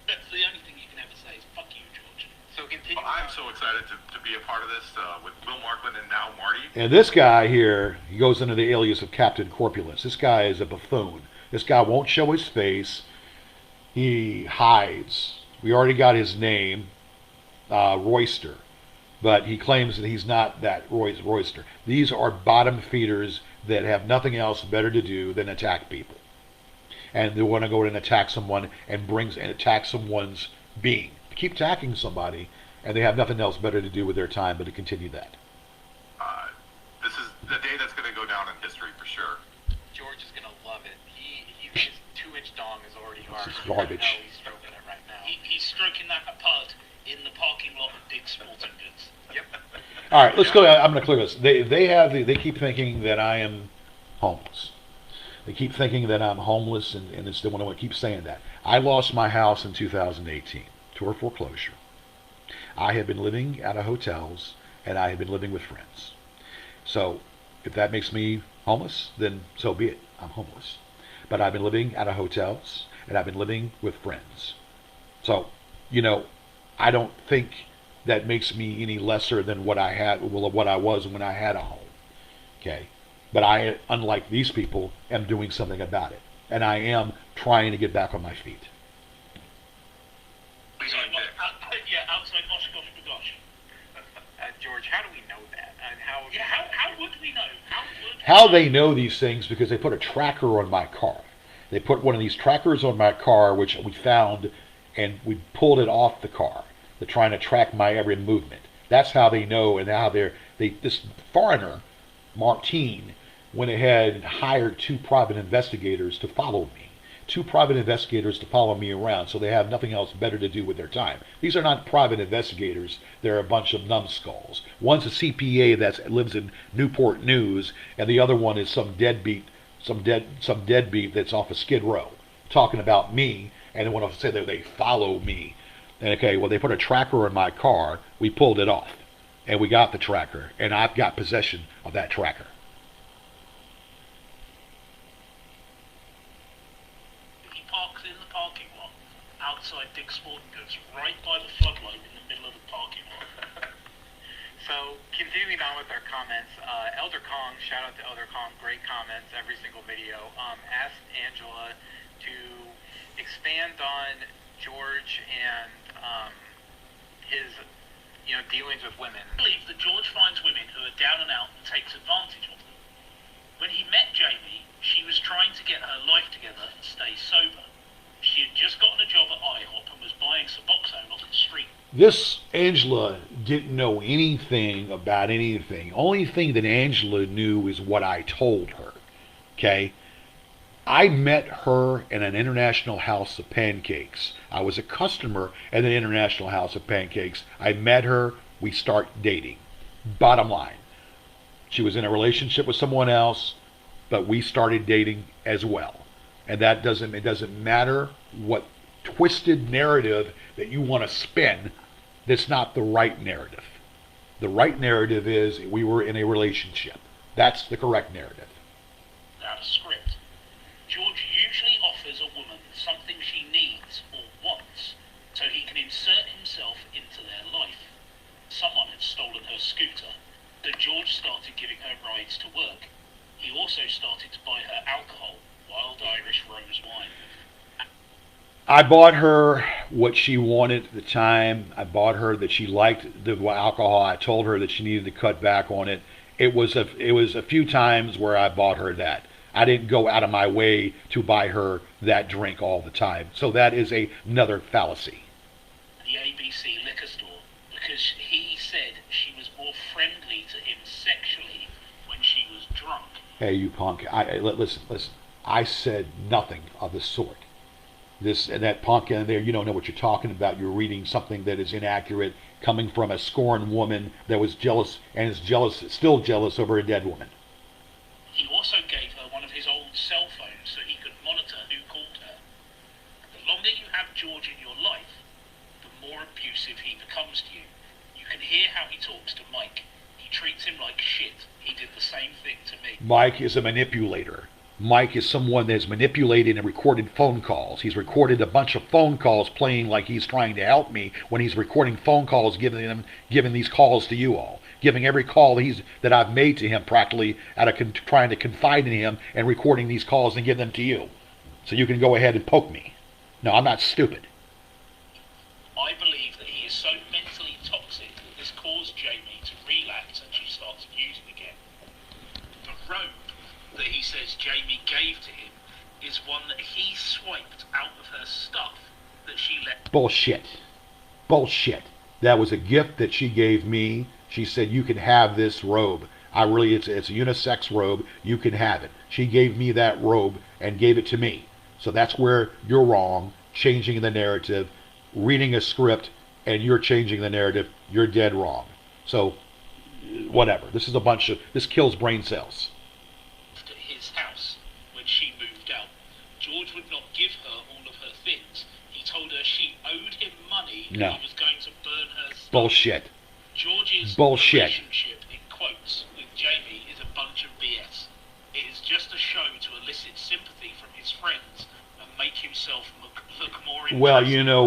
That's the only thing you can ever say is fuck you, George. So continue. Well, I'm so excited to be a part of this with Will Markland and now Marty. And this guy here, he goes under the alias of Captain Corpulence. This guy is a buffoon. This guy won't show his face. He hides. We already got his name, Royster. But he claims that he's not that Royster. These are bottom feeders that have nothing else better to do than attack people. And they want to go and attack someone and attack someone's being. Keep attacking somebody, and they have nothing else better to do with their time but to continue that. This is the day that's going to go down in history for sure. George is gonna love it. His 2-inch dong is already hard. This is garbage. I know he's stroking it right now. He's stroking that apart in the parking lot of Dick's Sporting Goods. Yep. All right, let's go. I'm going to clear this. They keep thinking that I am homeless. They keep thinking that I'm homeless, and it's the one who keeps saying that. I lost my house in 2018 to a foreclosure. I had been living out of hotels, and I had been living with friends. So, if that makes me homeless, then so be it. I'm homeless. But I've been living out of hotels, and I've been living with friends. So, I don't think that makes me any lesser than what I was when I had a home. Okay? But I, unlike these people, am doing something about it. And I am trying to get back on my feet. Outside Oshkosh Bagosh. George, how do we know that? And how would Yeah, how would we know? How they know these things, because they put a tracker on my car. They put one of these trackers on my car, which we found, and we pulled it off the car. They're trying to track my every movement. That's how they know, and how this foreigner, Martine, went ahead and hired 2 private investigators to follow me. 2 private investigators to follow me around, so they have nothing else better to do with their time. These are not private investigators. They're a bunch of numbskulls. One's a CPA that lives in Newport News, and the other one is some deadbeat that's off of Skid Row, talking about me, and they want to say that they follow me. And okay, well, they put a tracker in my car. We pulled it off, and we got the tracker, and I've got possession of that tracker. In the parking lot outside Dick's Sporting Goods, right by the floodlight in the middle of the parking lot. So, continuing on with our comments, Elder Kong, shout out to Elder Kong, great comments every single video, asked Angela to expand on George and his, dealings with women. I believe that George finds women who are down and out and takes advantage of them. When he met Jamie, she was trying to get her life together and stay sober. She had just gotten a job at IHOP and was buying Suboxone off the street. This Angela didn't know anything about anything. Only thing that Angela knew is what I told her. Okay? I met her in an International House of Pancakes. I was a customer at an International House of Pancakes. I met her. We start dating. Bottom line. She was in a relationship with someone else, but we started dating as well. And it doesn't matter what twisted narrative that you want to spin, that's not the right narrative. The right narrative is we were in a relationship. That's the correct narrative. Out of script. George usually offers a woman something she needs or wants so he can insert himself into their life. Someone had stolen her scooter, so George started giving her rides to work. He also started to buy her alcohol, wild Irish rose wine. I bought her what she wanted at the time. I bought her that she liked the alcohol. I told her that she needed to cut back on it. It was a few times where I bought her that. I didn't go out of my way to buy her that drink all the time. So that is another fallacy. The ABC liquor store, because he said she was more friendly to him sexually when she was drunk. Hey, you punk! Listen. I said nothing of the sort. That punk in there, you don't know what you're talking about. You're reading something that is inaccurate, coming from a scorned woman that was jealous and is still jealous over a dead woman. He also gave her one of his old cell phones so he could monitor who called her. The longer you have George in your life, the more abusive he becomes to you. You can hear how he talks to Mike. He treats him like shit. He did the same thing to me. Mike is a manipulator. Mike is someone that's manipulated and recorded phone calls. He's recorded a bunch of phone calls playing like he's trying to help me when he's recording phone calls, giving these calls to you all, giving every call that I've made to him practically out of trying to confide in him and recording these calls and give them to you, so you can go ahead and poke me. No, I'm not stupid. I believe that he is so mentally toxic that this caused Jamie to relapse and she starts using again. The robe that he says Jamie gave to him is one that he swiped out of her stuff that she let. Bullshit. That was a gift that she gave me. She said, you can have this robe. It's a unisex robe. You can have it. She gave me that robe and gave it to me. So that's where you're wrong, changing the narrative, reading a script, and you're changing the narrative. You're dead wrong. So, whatever. This kills brain cells. She moved out. George would not give her all of her things. He told her she owed him money and he was going to burn her stuff. Bullshit. George's relationship, in quotes, with Jamie is a bunch of BS. It is just a show to elicit sympathy from his friends and make himself look more impressive. Well, you know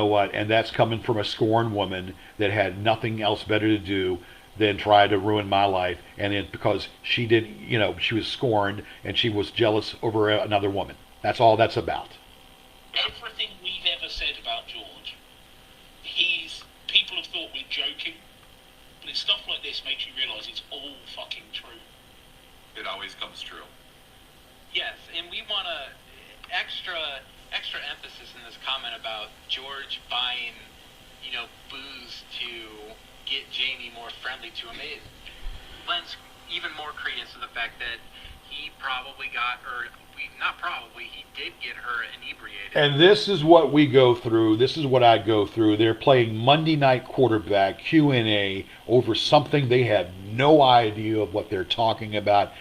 what, and that's coming from a scorned woman that had nothing else better to do than try to ruin my life, and then because she didn't, she was scorned and she was jealous over another woman. That's all that's about. Everything we've ever said about George, people have thought we're joking, But it's stuff like this makes you realise it's all fucking true. It always comes true. Yes, and we want to extra emphasis in this comment about George buying, booze to get Jamie more friendly to him. It lends even more credence to the fact that he probably got, he did get her inebriated. And this is what we go through. This is what I go through. They're playing Monday night quarterback, Q&A, over something they have no idea of what they're talking about.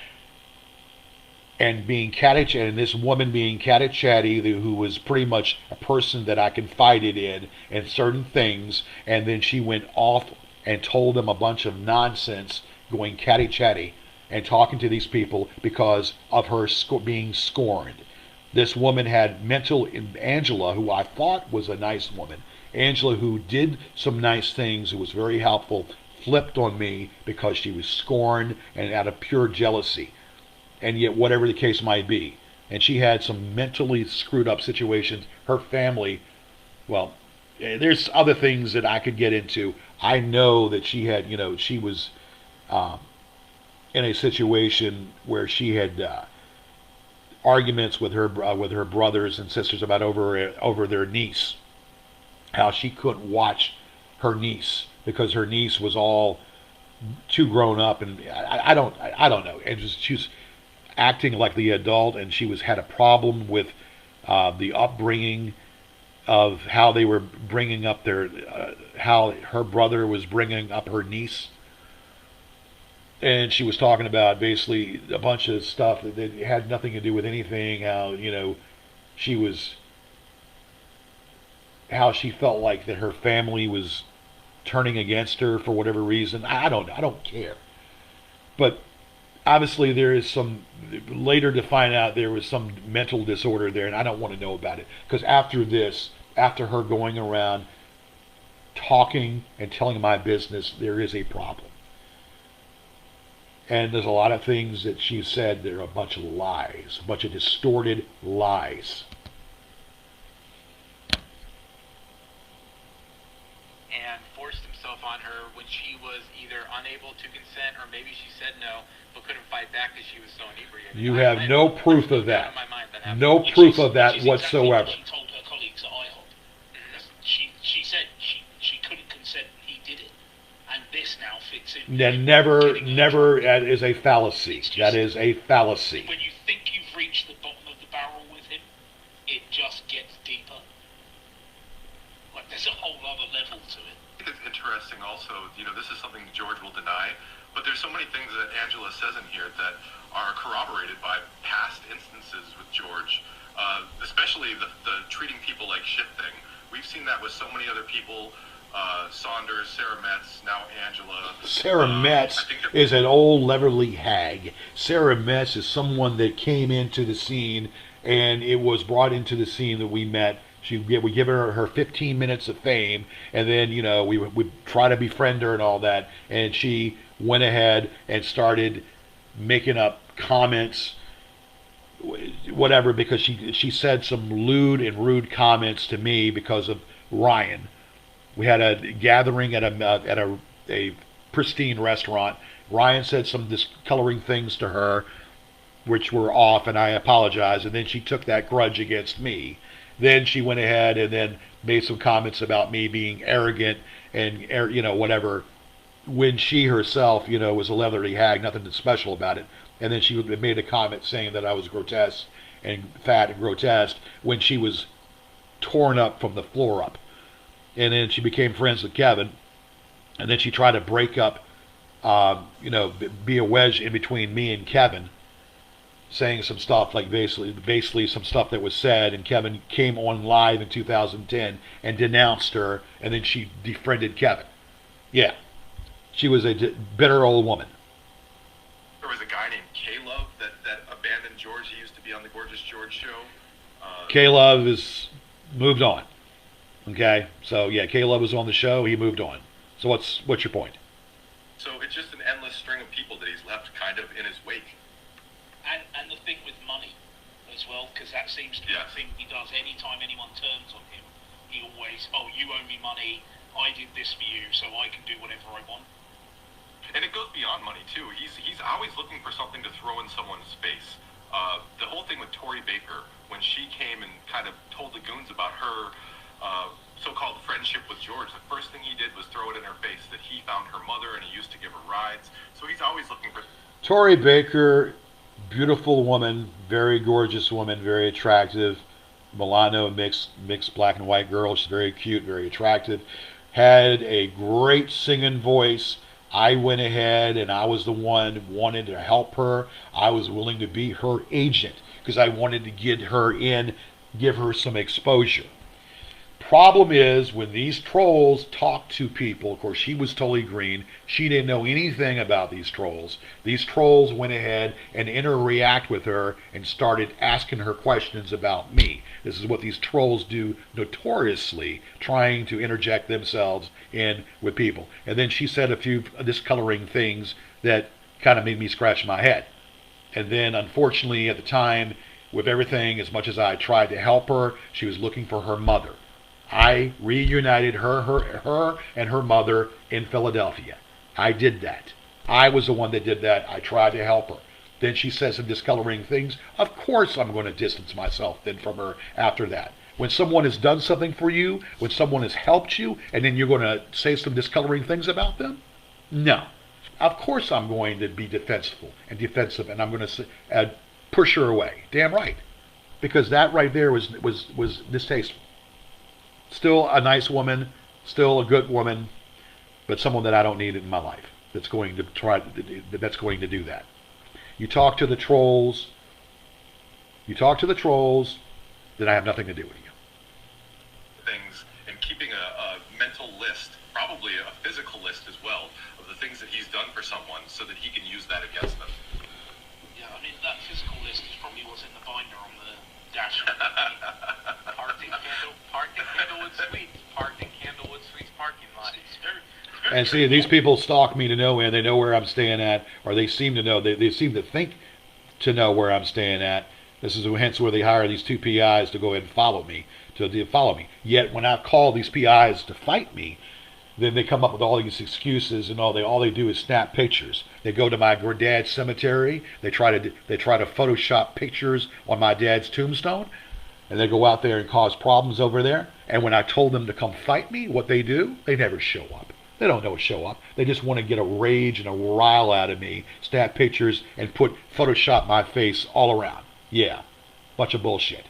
And being catty-chatty, and this woman being catty-chatty, who was pretty much a person that I confided in certain things, and then she went off and told them a bunch of nonsense, going catty-chatty and talking to these people because of her being scorned. This woman had mental, Angela, who I thought was a nice woman, Angela, who did some nice things, who was very helpful, flipped on me because she was scorned and out of pure jealousy. And yet, whatever the case might be. And she had some mentally screwed up situations. Her family, well, there's other things that I could get into. I know that she had, she was in a situation where she had arguments with her brothers and sisters about over their niece. How she couldn't watch her niece because her niece was all too grown up, and I don't know. And she was acting like the adult, and she had a problem with the upbringing of how they were bringing up how her brother was bringing up her niece. And she was talking about basically a bunch of stuff that had nothing to do with anything. How how she felt like that her family was turning against her for whatever reason. I don't care. But obviously there is some, later to find out there was some mental disorder there, and I don't want to know about it. Because after her going around talking and telling my business, there is a problem. And there's a lot of things that she said that are a bunch of lies, a bunch of distorted lies. And forced himself on her when she was either unable to consent, or maybe she said no, but couldn't fight back because she was so inebriated. You have no proof of that. No Which proof is- of that which is exactly whatsoever. what she told her colleagues at IHOP. She said she couldn't consent, he did it. And this now fits in. Then never, that is a fallacy. That is a fallacy. When you think you've reached the bottom of the barrel with him, it just gets deeper. Like there's a whole other level to it. I think it's interesting also, this is something George will deny, but there's so many things that Angela says in here that are corroborated by past instances with George, especially the treating people like shit thing. We've seen that with so many other people, Saunders, Sarah Metz, now Angela. Sarah Metz is an old leathery hag. Sarah Metz is someone that came into the scene, and it was brought into the scene that we met. We give her 15 minutes of fame, and then we try to befriend her and all that, and she went ahead and started making up comments, whatever, because she said some lewd and rude comments to me because of Ryan. We had a gathering at a pristine restaurant. Ryan said some discoloring things to her, which were off, and I apologize. And then she took that grudge against me. Then she went ahead and then made some comments about me being arrogant and whatever. When she herself, was a leathery hag, nothing special about it. And then she made a comment saying that I was grotesque and fat and grotesque when she was torn up from the floor up. And then she became friends with Kevin, and then she tried to break up, be a wedge in between me and Kevin, saying some stuff like basically some stuff that was said, and Kevin came on live in 2010 and denounced her, and then she defriended Kevin. Yeah, she was a bitter old woman. There was a guy named K-Love that abandoned George. He used to be on the Gorgeous George show. K-Love is moved on. Okay, so yeah, K-Love was on the show. He moved on. So what's your point? So it's just an endless string of people that he's left kind of in his wake. And the thing with money as well, because that seems to be the thing he does. Anytime anyone turns on him, he always, you owe me money, I did this for you, so I can do whatever I want. And it goes beyond money too. He's always looking for something to throw in someone's face. The whole thing with Tori Baker, when she came and kind of told the Goons about her so-called friendship with George, the first thing he did was throw it in her face that he found her mother and he used to give her rides. So he's always looking for... Tori Baker, beautiful woman, very gorgeous woman, very attractive. Milano mixed black and white girl. She's very cute, very attractive. Had a great singing voice. I went ahead and I was the one wanted to help her. I was willing to be her agent because I wanted to get her in, give her some exposure. Problem is, when these trolls talk to people, of course, she was totally green. She didn't know anything about these trolls. These trolls went ahead and interact with her and started asking her questions about me. This is what these trolls do notoriously, trying to interject themselves in with people. And then she said a few discoloring things that kind of made me scratch my head. And then, unfortunately, at the time, with everything, as much as I tried to help her, she was looking for her mother. I reunited her and her mother in Philadelphia. I did that. I was the one that did that. I tried to help her. Then she says some discoloring things. Of course I'm going to distance myself then from her after that. When someone has done something for you, when someone has helped you, and then you're going to say some discoloring things about them? No. Of course I'm going to be defensive, and I'm going to push her away. Damn right. Because that right there was distasteful. Still a nice woman, still a good woman, but someone that I don't need in my life that's going to do that. You talk to the trolls, then I have nothing to do with you. Things and keeping a mental list, probably a physical list as well, of the things that he's done for someone so that he can use that against them. Yeah, I mean, that physical list is probably what's in the binder on the dash. Parked in Candlewood Suites. Parked in Candlewood Suites parking lot. It's very And see, these people stalk me to know where they know where I'm staying at, or they seem to know, they seem to think to know where I'm staying at. This is hence where they hire these two PIs to go ahead and follow me, Yet when I call these PIs to fight me, then they come up with all these excuses, and all they do is snap pictures. They go to my dad's cemetery. They try to Photoshop pictures on my dad's tombstone, and they go out there and cause problems over there. And when I told them to come fight me, what they do? They never show up. They don't know to show up. They just want to get a rage and a rile out of me, snap pictures, and Photoshop my face all around. Yeah, bunch of bullshit.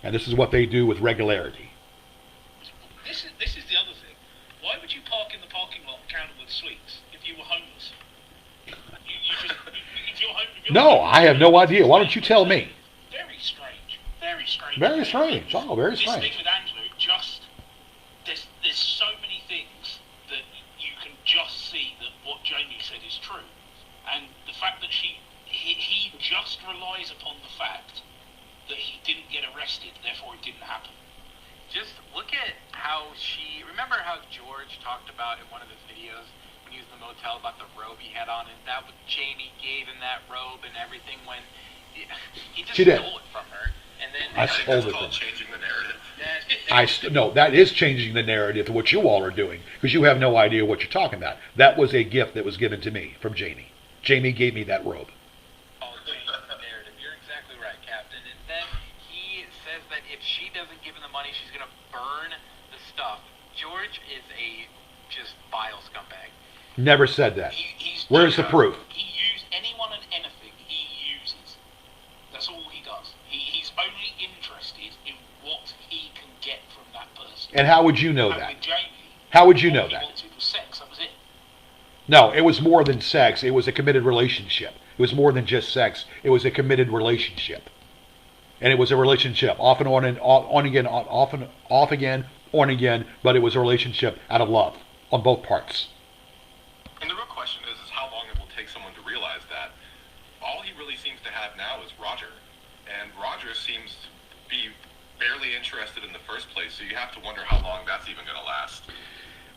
And this is what they do with regularity. This is the other thing. Why would you park in the parking lot of Candlewood Suites if you were homeless? If you're homeless, no, I have no idea. Why don't you tell me? Very strange. Very strange. Very strange. Oh, very strange. Listening with Angelo, there's so many things that you can just see that what Jamie said is true, and the fact that he just relies upon the fact that he didn't get arrested, therefore it didn't happen. Just look at how remember how George talked about in one of his videos when he was in the motel about the robe he had on, and that what Jamie gave him that robe and everything when he just stole it from her. And then I think that's called changing the narrative. No, that is changing the narrative to what you all are doing, because you have no idea what you're talking about. That was a gift that was given to me from Jamie. Jamie gave me that robe. Narrative. You're exactly right, Captain. And then he says that if she doesn't give him the money, she's going to burn the stuff. George is a just vile scumbag. Never said that. Where's the proof? He used anyone and anything he uses. That's all he does. He's only interested in what he can get from that person. And how would you know that? With Jamie, how would you know all that? he wanted was sex. That was it. No, it was more than sex. It was a committed relationship. It was more than just sex. It was a committed relationship. And it was a relationship, off and on and on again, off again, on again, but it was a relationship out of love on both parts. And the real question is how long it will take someone to realize that. All he really seems to have now is Roger. And Roger seems to be barely interested in the first place, so you have to wonder how long that's even going to last.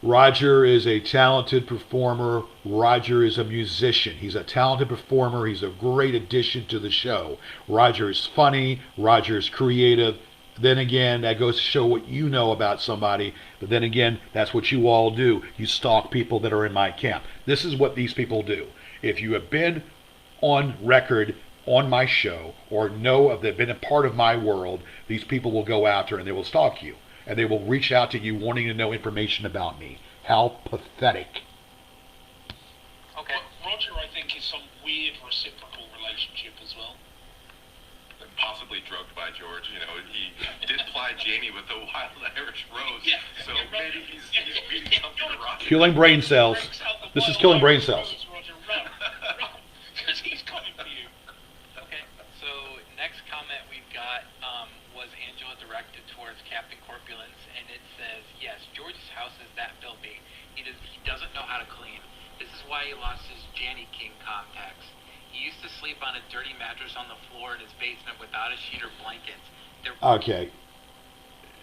Roger is a talented performer. Roger is a musician. He's a talented performer. He's a great addition to the show. Roger is funny. Roger is creative. Then again, that goes to show what you know about somebody. But then again, that's what you all do. You stalk people that are in my camp. This is what these people do. If you have been on record on my show or know of that, been a part of my world, these people will go after and they will stalk you. And they will reach out to you wanting to know information about me. How pathetic. Okay. Roger, I think, is some weird reciprocal relationship as well. And possibly drugged by George. You know, he did ply Jamie with the wild Irish rose. Yeah. So maybe he's beating something to rock. Killing brain cells. This is killing brain cells. Roger, run, because he's coming for you. Okay. So next comment we've got was Angela directed towards Captain Corpulence, and it says, "Yes, George's house is that filthy. He doesn't know how to clean. This is why he lost his Janny King contacts. He used to sleep on a dirty mattress on the floor in his basement without a sheet or blankets." Okay.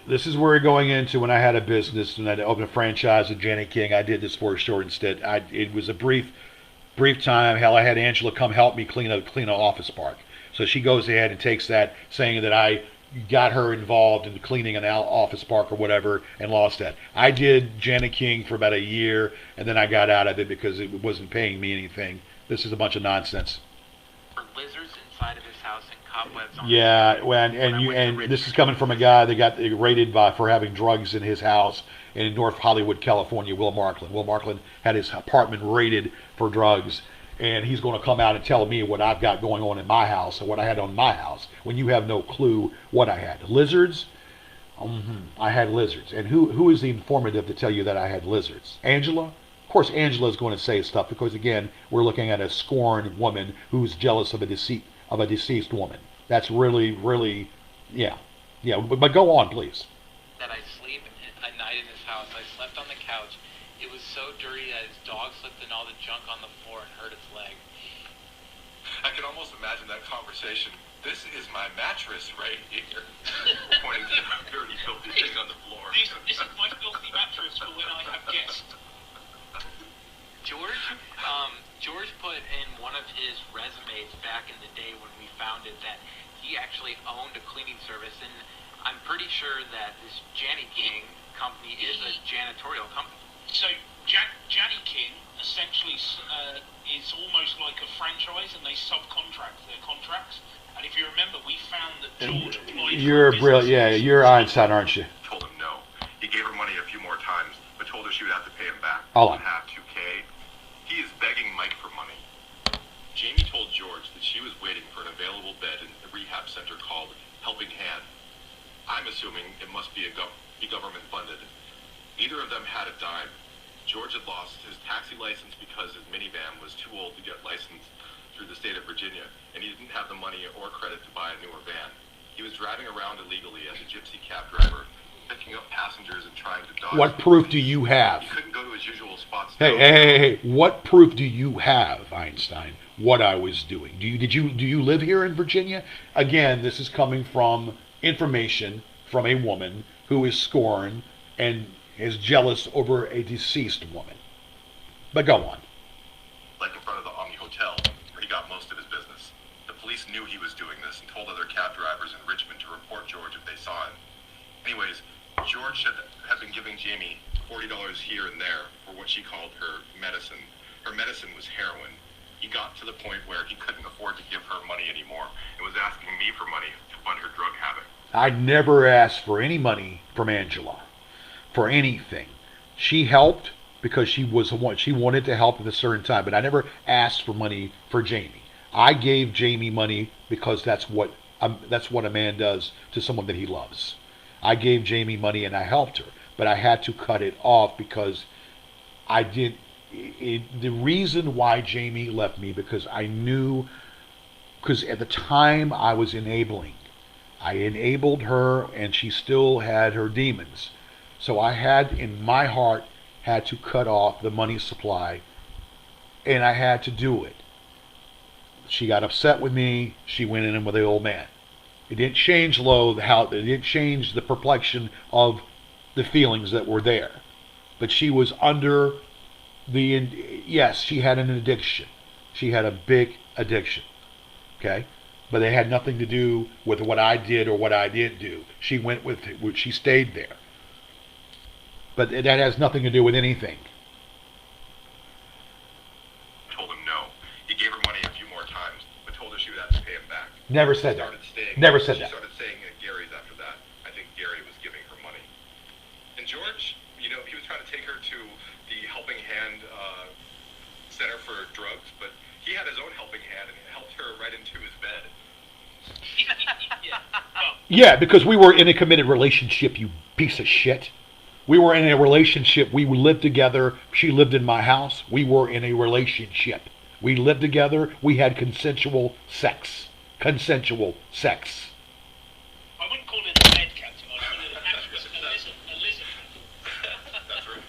This is where we're going into when I had a business and I opened a franchise with Janny King. I did this for a short instead. It was a brief time. Hell, I had Angela come help me clean an office park. So she goes ahead and takes that, saying that I got her involved in cleaning an office park or whatever, and lost that. I did Janet King for about a year, and then I got out of it because it wasn't paying me anything. This is a bunch of nonsense. For lizards inside of his house and cobwebs on Yeah, well, and this is coming from a guy that got raided for having drugs in his house in North Hollywood, California. Will Marklin. Will Marklin had his apartment raided for drugs. And he's going to come out and tell me what I've got going on in my house and what I had on my house when you have no clue what I had. Lizards? I had lizards. And who is the informative to tell you that I had lizards? Angela? Of course, Angela is going to say stuff because, again, we're looking at a scorned woman who's jealous of a deceased woman. That's really, really, yeah. But go on, please. That I sleep at night in his house. I slept on the couch. It was so dirty that his dog slipped in all the junk on the floor and hurt its leg. I can almost imagine that conversation. This is my mattress right here. Pointing to the dirty, filthy thing on the floor. This is my filthy mattress for when I have guests. George put in one of his resumes back in the day when we founded that he actually owned a cleaning service, and I'm pretty sure that this Janny King company is a janitorial company. So, Janny King essentially is almost like a franchise, and they subcontract their contracts. And if you remember, we found that George applied. You're brilliant. Yeah, you're Einstein, aren't you? Told him no. He gave her money a few more times, but told her she would have to pay him back. Hold on. Half $2K. He is begging Mike for money. Jamie told George that she was waiting for an available bed in a rehab center called Helping Hand. I'm assuming it must be government funded. Neither of them had a dime. George had lost his taxi license because his minivan was too old to get licensed through the state of Virginia, and he didn't have the money or credit to buy a newer van. He was driving around illegally as a gypsy cab driver, picking up passengers and trying to dodge. What proof do you have? He couldn't go to his usual spots. Hey! What proof do you have, Einstein? What I was doing? Do you live here in Virginia? Again, this is coming from information from a woman who is scorned and is jealous over a deceased woman. But go on. Like in front of the Omni Hotel, where he got most of his business. The police knew he was doing this and told other cab drivers in Richmond to report George if they saw him. Anyways, George had been giving Jamie $40 here and there for what she called her medicine. Her medicine was heroin. He got to the point where he couldn't afford to give her money anymore and was asking me for money to fund her drug habit. I never asked for any money from Angela for anything. She helped because she wanted to help at a certain time, but I never asked for money for Jamie. I gave Jamie money because that's what a man does to someone that he loves. I gave Jamie money and I helped her, but I had to cut it off because the reason why Jamie left me because at the time I was enabling. I enabled her and she still had her demons. So I had, in my heart, had to cut off the money supply, and I had to do it. She got upset with me. She went in with the old man. It didn't change it didn't change the perplexion of the feelings that were there. But she was under yes, she had an addiction. She had a big addiction. Okay? but they had nothing to do with what I did or what I didn't do. She stayed there. But that has nothing to do with anything. Told him no. He gave her money a few more times, but told her she would have to pay him back. Never said that. Never said that. She started staying at Gary's after that. I think Gary was giving her money. And George, he was trying to take her to the Helping Hand Center for Drugs, but he had his own helping hand and helped her right into his bed. Yeah, because we were in a committed relationship, you piece of shit. We were in a relationship. We lived together. She lived in my house. We were in a relationship. We lived together. We had consensual sex. Consensual sex. I wouldn't call it a bed, Captain. I'd call it an actual a lizard. That's right.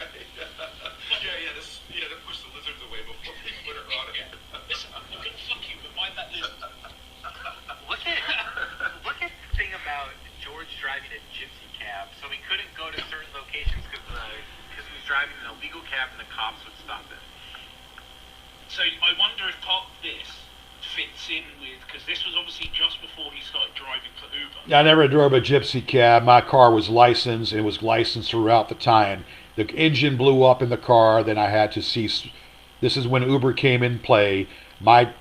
To push the lizards away before we put her on it. Yeah. Listen, I'm gonna fuck you, but mind that lizard. Look at the thing about George driving a gypsy cab. So he couldn't go to certain locations because he was driving an illegal cab and the cops would stop him. So I wonder if part of this fits in with, because this was obviously just before he started driving for Uber. I never drove a gypsy cab. My car was licensed. It was licensed throughout the time. The engine blew up in the car. Then I had to cease. This is when Uber came in play. My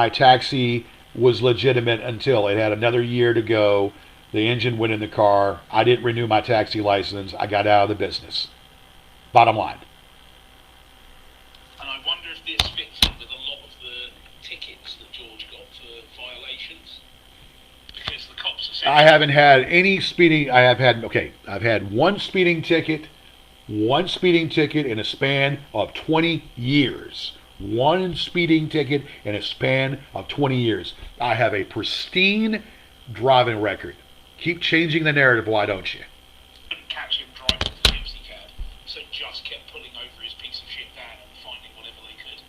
taxi was legitimate until it had another year to go. The engine went in the car. I didn't renew my taxi license. I got out of the business. Bottom line. And I wonder if this fits in with a lot of the tickets that George got for violations. Because the cops are saying... I haven't had any speeding. I've had one speeding ticket in a span of 20 years. One speeding ticket in a span of 20 years. I have a pristine driving record. Keep changing the narrative, why don't you? Couldn't catch him driving the gypsy cab, so just kept pulling over his piece of shit van and finding whatever they could.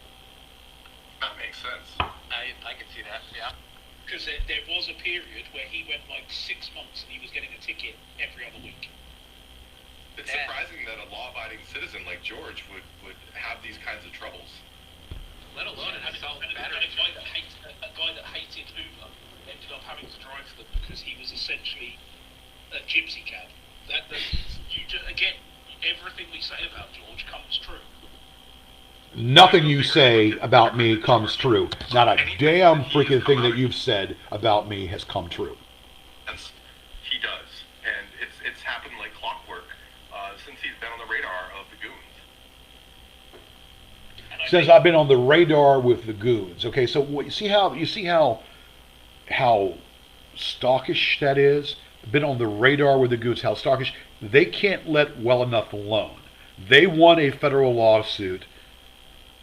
That makes sense. I can see that, yeah. Because there was a period where he went like 6 months and he was getting a ticket every other week. It's surprising that a law-abiding citizen like George would have these kinds of troubles. Let alone an assault and battery. A guy that hated Uber ended up having to drive for them because he was essentially a gypsy cab. Again, everything we say about George comes true. Nothing you say about me comes true. Not a damn freaking thing that you've said about me has come true. He does, and it's happened like clockwork since he's been on the radar of the Goons. Since I've been on the radar with the Goons. Okay, so you see how stalkish that is? Been on the radar with the Goons, how stalkish. They can't let well enough alone. They won a federal lawsuit,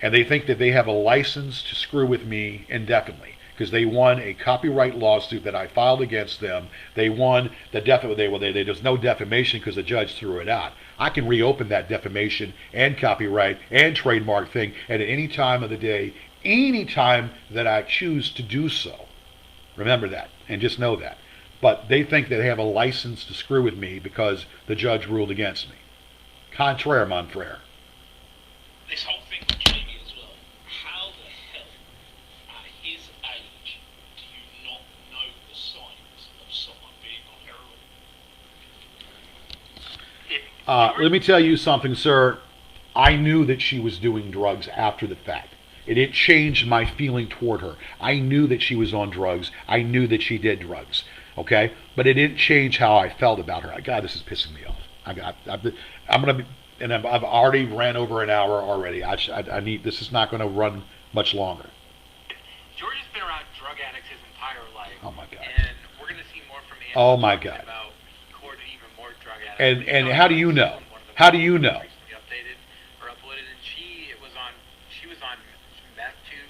and they think that they have a license to screw with me indefinitely because they won a copyright lawsuit that I filed against them. They won the there's no defamation because the judge threw it out. I can reopen that defamation and copyright and trademark thing at any time of the day, any time that I choose to do so. Remember that, and just know that. But they think that they have a license to screw with me because the judge ruled against me. Contraire, mon frere. This whole thing with Jamie as well. How the hell, at his age, do you not know the signs of someone being on heroin? Let me tell you something, sir. I knew that she was doing drugs after the fact. It changed my feeling toward her. I knew that she was on drugs. I knew that she did drugs. Okay? But it didn't change how I felt about her. God, this is pissing me off. I'm going to be... And I've already ran over an hour already. I need. This is not going to run much longer. George has been around drug addicts his entire life. Oh my God. And we're going to see more from Andy. Oh my God. About courting even more drug addicts. And how do you know? How do you know? Recently updated or uploaded, and she was on meth too,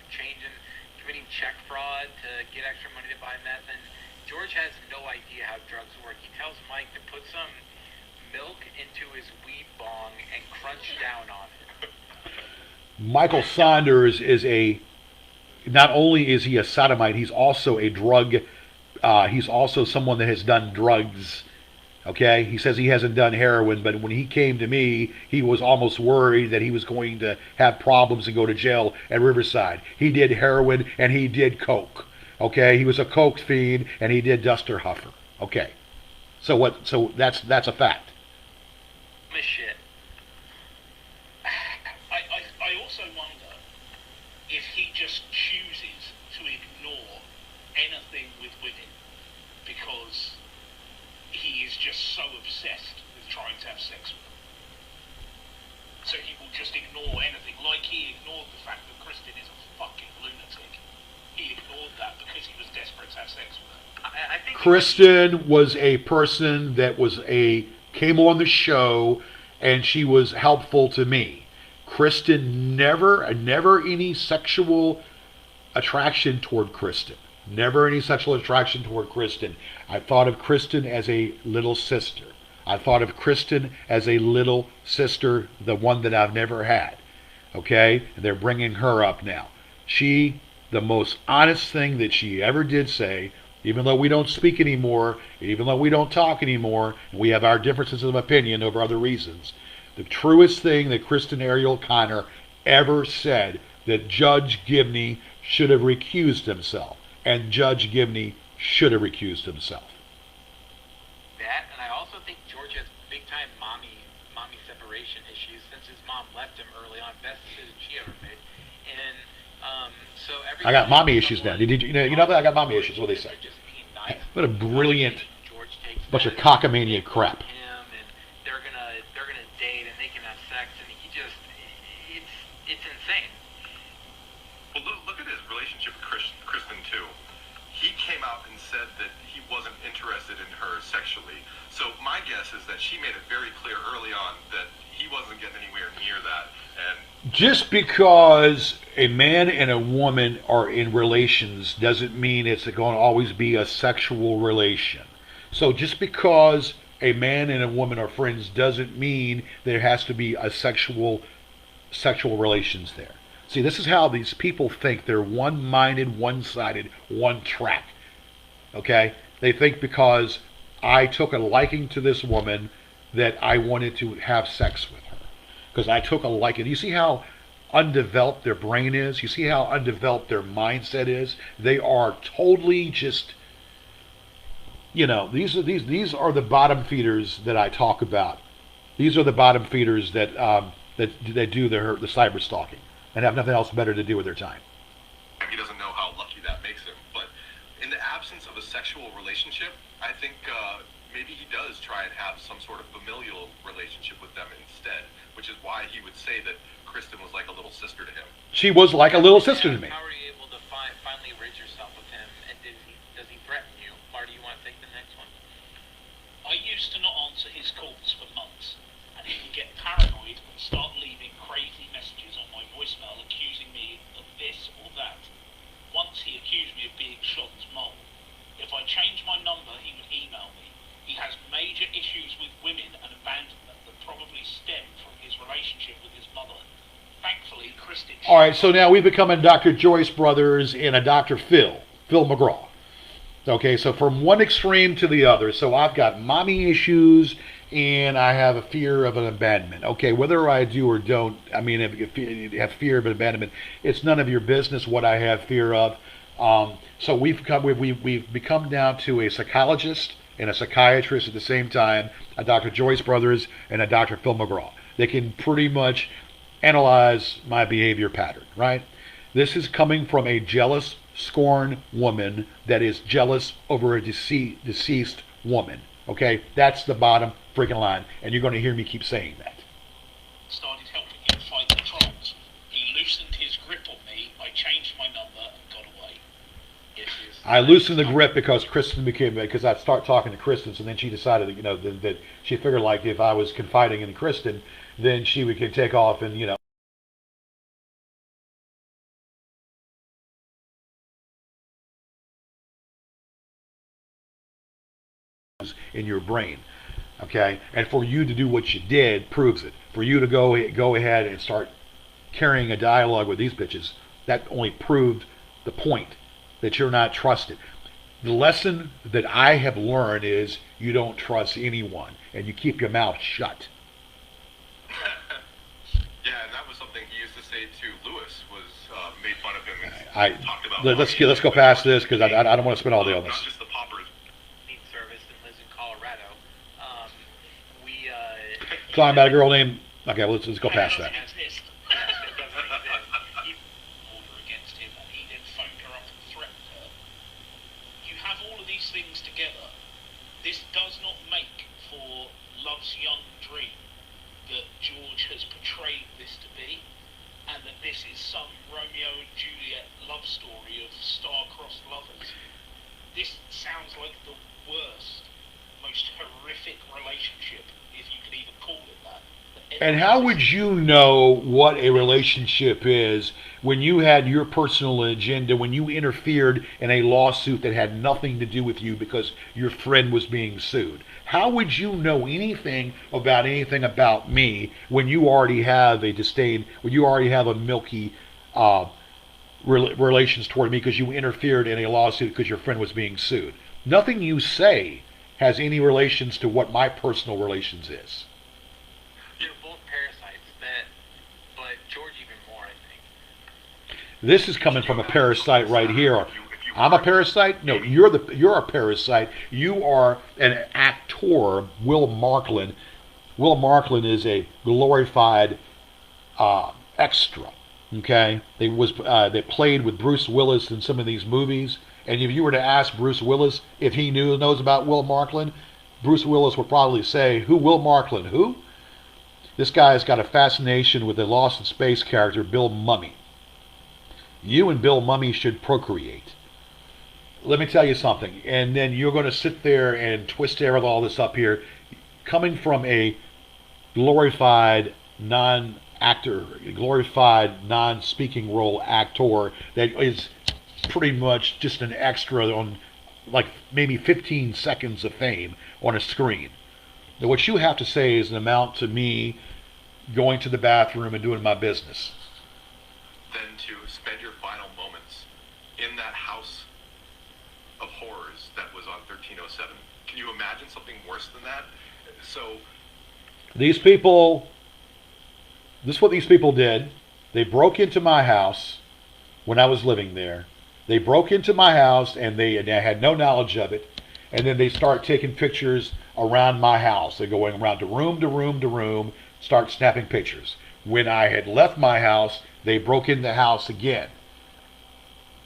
committing check fraud to get extra money to buy meth. And George has no idea how drugs work. He tells Mike to put some milk into his weed bong and crunch down on it. Michael Saunders is not only is he a sodomite, he's also a drug, he's also someone that has done drugs, okay? He says he hasn't done heroin, but when he came to me, he was almost worried that he was going to have problems and go to jail at Riverside. He did heroin and he did coke, Okay, he was a coke fiend and he did Duster Huffer. Okay, so what? So that's a fact. Shit. I also wonder if he just chooses to ignore anything with women because he is just so obsessed with trying to have sex with them. So he will just ignore anything, like he ignored the fact that Kristen is a fucking lunatic. He ignored that because he was desperate to have sex with her. I think Kristen was a person that came on the show, and she was helpful to me. Kristen never any sexual attraction toward Kristen. Never any sexual attraction toward Kristen. I thought of Kristen as a little sister. I thought of Kristen as a little sister, the one that I've never had. Okay? And they're bringing her up now. The most honest thing that she ever did say, even though we don't speak anymore, even though we don't talk anymore, and we have our differences of opinion over other reasons, the truest thing that Kristen Ariel Connor ever said, that Judge Gibney should have recused himself. And Judge Gibney should have recused himself. that, and I also think George has big time mommy separation issues since his mom left him early on. Best decision she ever made. And so every I got time mommy issues now. someone- You know that I got mommy issues. What do they say? They're just being nice. What a brilliant George takes bunch of that cockamania crap. him, and they're gonna date and they can have sex, and he just it's insane. Well, look at his relationship with Kristen too. He came out and said that he wasn't interested in her sexually. So my guess is that she made it very clear early on that he wasn't getting anywhere near that. And Just because a man and a woman are in relations doesn't mean it's going to always be a sexual relation. So just because a man and a woman are friends doesn't mean there has to be a sexual relations there. See, this is how these people think. They're one-minded, one-sided, one-track. Okay? They think because I took a liking to this woman that I wanted to have sex with her. Because I took a liking. You see how undeveloped their brain is? You see how undeveloped their mindset is? They are totally just, these are the bottom feeders that I talk about. These are the bottom feeders that do the cyber stalking and have nothing else better to do with their time. he doesn't know how lucky that makes him. But in the absence of a sexual relationship, I think maybe he does try and have some sort of familial relationship with them instead, which is why he would say that Kristen was like a little sister to him. She was like a little sister to me. How are you able to finally rid yourself of him? And does he threaten you? Marty, you want to take the next one? I used to not answer his calls for months, and he would get paranoid and start leaving crazy messages on my voicemail accusing me of this or that. Once he accused me of being Sean's mole. If I changed my number, he would email me. He has major issues with women and abandonment that probably stem from his relationship with his mother. Thankfully, Kristen... All right, so now we become a Dr. Joyce Brothers and a Dr. Phil McGraw. Okay, so from one extreme to the other. So I've got mommy issues and I have a fear of an abandonment. Okay, whether I do or don't, I mean, if you have fear of an abandonment, it's none of your business what I have fear of. So we've become down to a psychologist and a psychiatrist at the same time, a Dr. Joyce Brothers and a Dr. Phil McGraw. They can pretty much analyze my behavior pattern, right? This is coming from a jealous, scorned woman that is jealous over a deceased woman. Okay, that's the bottom freaking line, and you're going to hear me keep saying that. Started helping him fight the trolls. He loosened his grip on me. I changed my number and got away. I loosened the grip because I start talking to Kristen, so then she decided that she figured like if I was confiding in Kristen, then she could take off and in your brain. Okay, and for you to do what you did proves it. For you to go ahead and start carrying a dialogue with these bitches, that only proved the point that you're not trusted. The lesson that I have learned is you don't trust anyone and you keep your mouth shut. Yeah, and that was something thing he used to say to Lewis was made fun of him and talked about. Let's go past this because I don't want to spend all day on this. Not just the poppers. Need service and lives in Colorado. We Talking about a girl named. Okay, let's go past that. It doesn't exist. He order against him, and he then phoned her up and threatened her. You have all of these things together. This does not make for love's young dream that George has portrayed this to be, and that this is some Romeo and Juliet love story of star-crossed lovers. This sounds like the worst, most horrific relationship, if you could even call it that. And how would you know what a relationship is when you had your personal agenda, when you interfered in a lawsuit that had nothing to do with you because your friend was being sued? How would you know anything about me when you already have a disdain, when you already have a milky relations toward me because you interfered in a lawsuit because your friend was being sued? Nothing you say has any relations to what my personal relations is. You're both parasites, but George even more, I think. This is coming from a parasite right here. I'm a parasite? No, you're a parasite. You are an actor, Will Marklin. Will Marklin is a glorified extra. Okay, they played with Bruce Willis in some of these movies. And if you were to ask Bruce Willis if he knows about Will Marklin, Bruce Willis would probably say, "Who? Will Marklin? Who?" This guy's got a fascination with the Lost in Space character Bill Mummy. You and Bill Mummy should procreate. Let me tell you something. And then you're going to sit there and twist all this up here, coming from a glorified non-actor, glorified non-speaking role actor that is pretty much just an extra on like maybe 15 seconds of fame on a screen. Now what you have to say is an amount to me going to the bathroom and doing my business. Then to spend your final moments in that house of horrors that was on 1307. Can you imagine something worse than that? So these people, this is what these people did. They broke into my house when I was living there. They broke into my house and they had no knowledge of it. And then they start taking pictures around my house. They're going around to room to room to room, start snapping pictures. When I had left my house, they broke into the house again.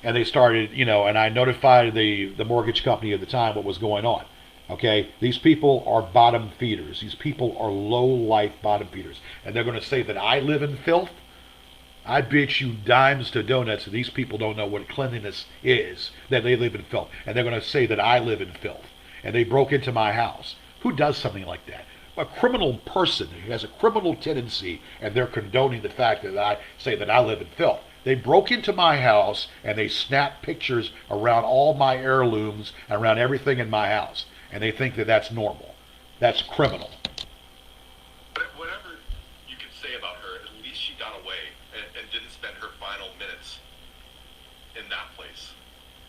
And they started, and I notified the mortgage company at the time what was going on. Okay, these people are bottom feeders. These people are low-life bottom feeders. And they're going to say that I live in filth? I bet you dimes to donuts that these people don't know what cleanliness is, that they live in filth. And they're going to say that I live in filth. And they broke into my house. Who does something like that? A criminal person who has a criminal tendency, and they're condoning the fact that I say that I live in filth. They broke into my house and they snapped pictures around all my heirlooms and around everything in my house. And they think that that's normal. That's criminal. But whatever you can say about her, at least she got away and didn't spend her final minutes in that place.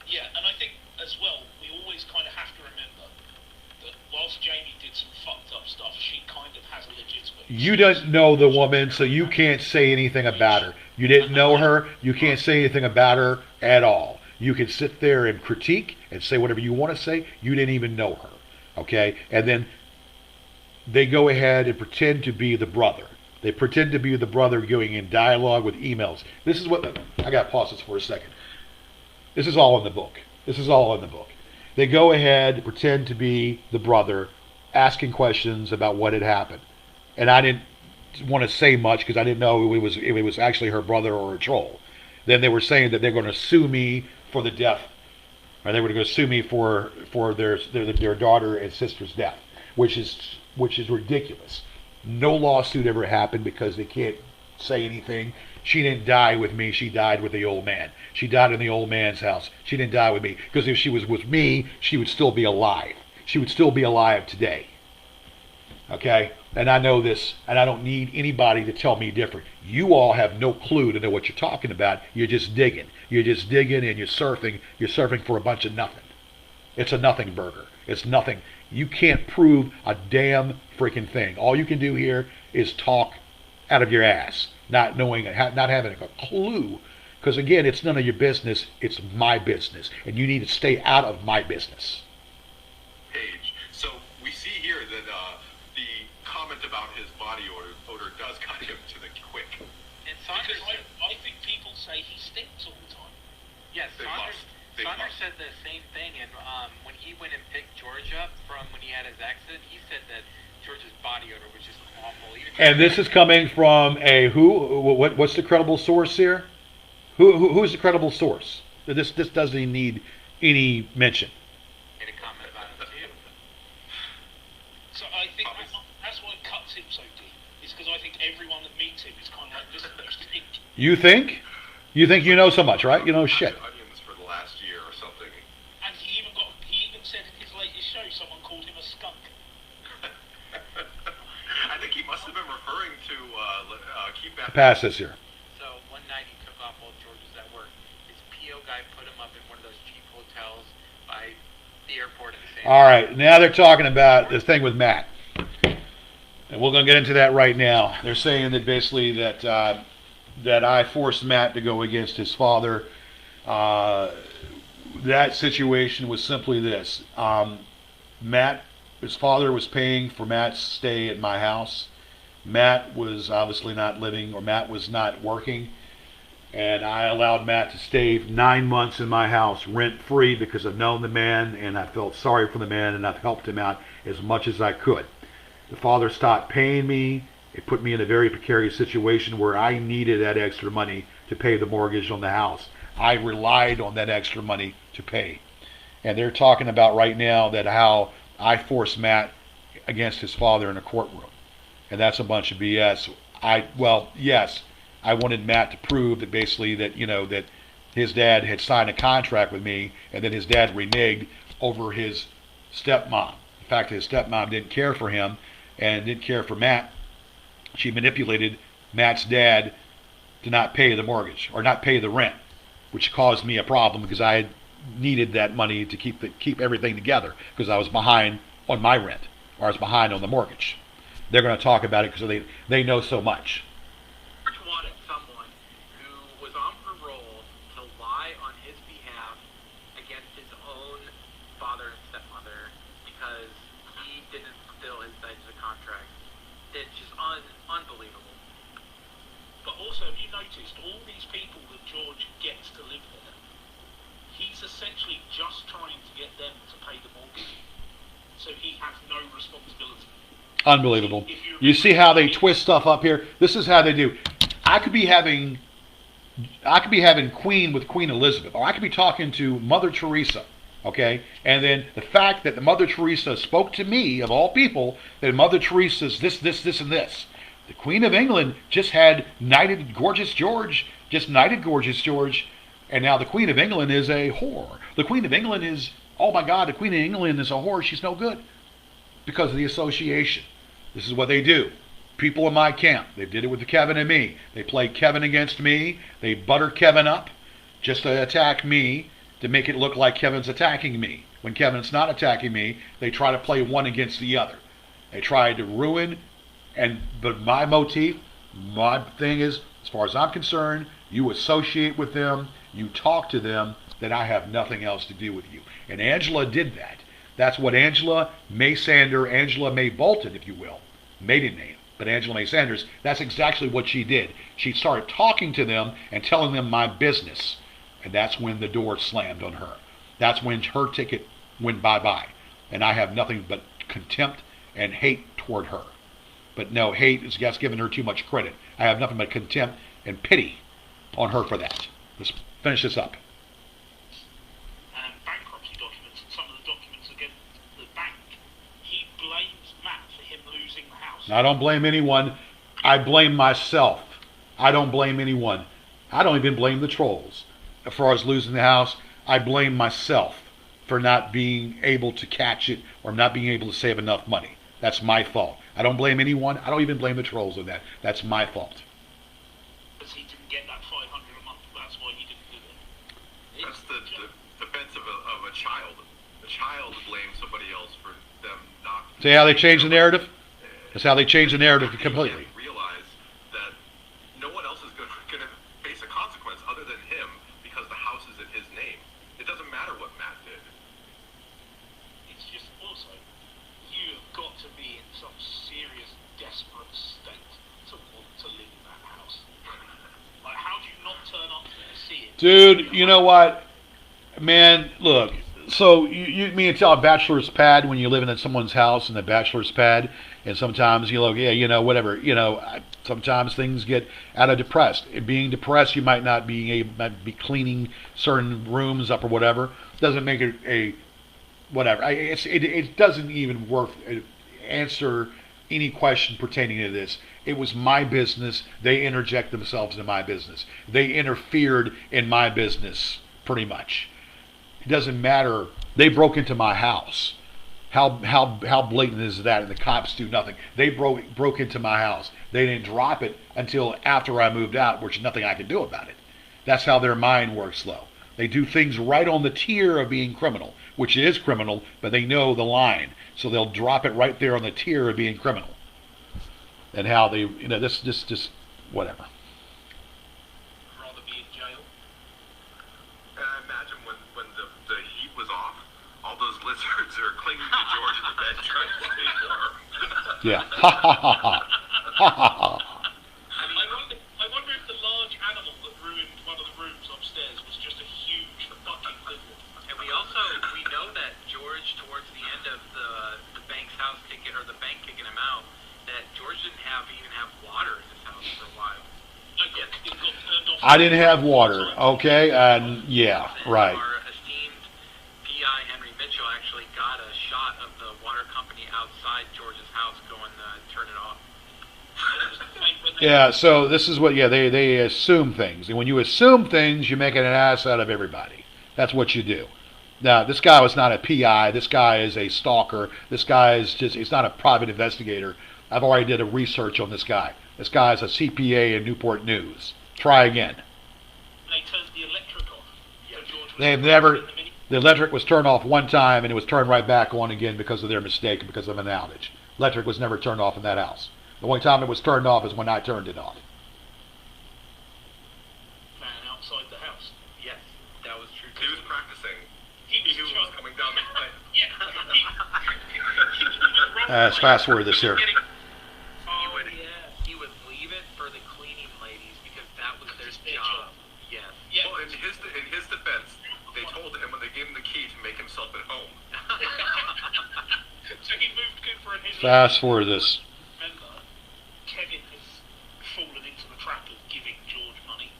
Yeah, and I think as well, we always kind of have to remember that whilst Jamie did some fucked up stuff, she kind of has a legitimate... You don't know the woman, so you can't say anything about her. You didn't know her, you can't say anything about her at all. You can sit there and critique and say whatever you want to say. You didn't even know her, okay? And then they go ahead and pretend to be the brother. They pretend to be the brother going in dialogue with emails. This is what... I got to pause this for a second. This is all in the book. This is all in the book. They go ahead, pretend to be the brother, asking questions about what had happened. And I didn't want to say much because I didn't know if it was actually her brother or a troll. Then they were saying that they're going to sue me for the death, or they were going to sue me for their daughter and sister's death, which is ridiculous. No lawsuit ever happened because they can't say anything. She didn't die with me. She died with the old man. She died in the old man's house. She didn't die with me because if she was with me, she would still be alive. She would still be alive today. Okay? And I know this, and I don't need anybody to tell me different. You all have no clue to know what you're talking about. You're just digging. You're just digging and you're surfing. You're surfing for a bunch of nothing. It's a nothing burger. It's nothing. You can't prove a damn freaking thing. All you can do here is talk out of your ass, not knowing, not having a clue. Because again, it's none of your business. It's my business, and you need to stay out of my business. Page. So we see here that the comment about his body odor does cut him to the quick. And Saunders, Because I think people say he stinks all the time. yes, They Saunders, must. They Saunders must. said the same thing, and when he went and picked George up from when he had his accident, he said that George's body odor was just awful. Even And this is coming from a who? What's the credible source here? Who's the credible source? This doesn't even need any mention. made a comment about him too. So I think that's why it cuts him so deep. It's because I think everyone that meets him is kind of like, listen, you stink. You think? You think you know so much, right? You know shit. Onions for the last year or something. And he even said in his latest show, someone called him a skunk. I think he must have been referring to keep that. Pass this here. So one night he took off while George was at work. His PO guy put him up in one of those cheap hotels by the airport in San All right, now they're talking about this thing with Matt, and we're going to get into that right now. They're saying that basically that that I forced Matt to go against his father. That situation was simply this: his father was paying for Matt's stay at my house. Matt was obviously not living, or Matt was not working, and I allowed Matt to stay 9 months in my house rent-free because I've known the man, and I felt sorry for the man, and I've helped him out as much as I could. The father stopped paying me. It put me in a very precarious situation where I needed that extra money to pay the mortgage on the house. I relied on that extra money to pay. And they're talking about right now that how I forced Matt against his father in a courtroom. And that's a bunch of BS. Yes, I wanted Matt to prove that basically that, that his dad had signed a contract with me, and then his dad reneged over his stepmom. In fact, his stepmom didn't care for him and didn't care for Matt. She manipulated Matt's dad to not pay the mortgage or not pay the rent, which caused me a problem because I had needed that money to keep everything together because I was behind on my rent, or I was behind on the mortgage. They're going to talk about it because they know so much. George wanted someone who was on parole to lie on his behalf against his own father and stepmother because he didn't fulfill his side of the contract. It's just unbelievable. But also, have you noticed all these people that George gets to live there? He's essentially just trying to get them to pay the mortgage, so he has no responsibility. Unbelievable. You see how they twist stuff up here? This is how they do. I could be having Queen with Queen Elizabeth, or I could be talking to Mother Teresa, okay? And then the fact that the Mother Teresa spoke to me, of all people, that Mother Teresa's this, and this. The Queen of England just knighted Gorgeous George, and now the Queen of England is a whore. The Queen of England is, oh my God, the Queen of England is a whore. She's no good because of the association. This is what they do. People in my camp, they did it with Kevin and me. They play Kevin against me. They butter Kevin up just to attack me, to make it look like Kevin's attacking me. When Kevin's not attacking me, they try to play one against the other. They try to ruin, but my motif, my thing is, as far as I'm concerned, you associate with them, you talk to them, then I have nothing else to do with you. And Angela did that. That's what Angela May Bolton, if you will, maiden name, but Angela May Sanders, that's exactly what she did. She started talking to them and telling them my business. And that's when the door slammed on her. That's when her ticket went bye-bye. And I have nothing but contempt and hate toward her. But no, hate is just giving her too much credit. I have nothing but contempt and pity on her for that. Let's finish this up. Bankruptcy documents and some of the documents against the bank, he blames Matt for him losing the house. I don't blame anyone. I blame myself. I don't blame anyone. I don't even blame the trolls. As far as losing the house, I blame myself for not being able to catch it or not being able to save enough money. That's my fault. I don't blame anyone. I don't even blame the trolls on that. That's my fault. Because he didn't get that $500 a month. That's why he didn't do it. That's the defense of a child. A child blames somebody else for them not. See how they change the narrative? That's how they change the narrative completely. Realize that Dude, you know what? Man, look. So you mean to tell a bachelor's pad when you live in someone's house in a bachelor's pad, and sometimes you look, yeah, whatever, sometimes things get out of depressed. Being depressed, you might be cleaning certain rooms up or whatever. Doesn't make it a whatever. It doesn't even worth answer any question pertaining to this. It was my business. They interject themselves into my business. They interfered in my business, pretty much. It doesn't matter. They broke into my house. How blatant is that? And the cops do nothing. They broke into my house. They didn't drop it until after I moved out, which is nothing I can do about it. That's how their mind works, though. They do things right on the tier of being criminal, which is criminal, but they know the line, so they'll drop it right there on the tier of being criminal. And how they, this just whatever. Rather be in jail. And I imagine when the heat was off, all those lizards are clinging to George in the bed trying to stay warm. Yeah. Ha ha ha ha. Ha ha ha. I wonder if the large animal that ruined one of the rooms upstairs was just a huge fucking lizard. And we know that George, towards the end of the bank's house ticket, or the bank kicking him out, that George didn't even have water in his house for a while. It got turned off. I didn't have water. Okay. Yeah. Right. Our esteemed PI Henry Mitchell actually got a shot of the water company outside George's house going to turn it off. Yeah, so this is what, they assume things. And when you assume things, you make an ass out of everybody. That's what you do. Now, this guy was not a PI. This guy is a stalker. This guy he's not a private investigator. I've already did a research on this guy. This guy is a CPA in Newport News. Try again. They turned the electric off. So George was They've never, the electric was turned off one time and it was turned right back on again because of their mistake, because of an outage. Electric was never turned off in that house. The only time it was turned off is when I turned it off. Man outside the house. Yes, that was true. He was practicing. He He knew what was coming down the pipe. Yeah. Let's fast forward this here. He would leave it for the cleaning ladies because that was their Their job. job. Yes. Yeah. Well, in his defense, they told him when they gave him the key to make himself at home. So he moved Cooper and his. Fast forward this. Remember, Kevin has fallen into the trap of giving George money.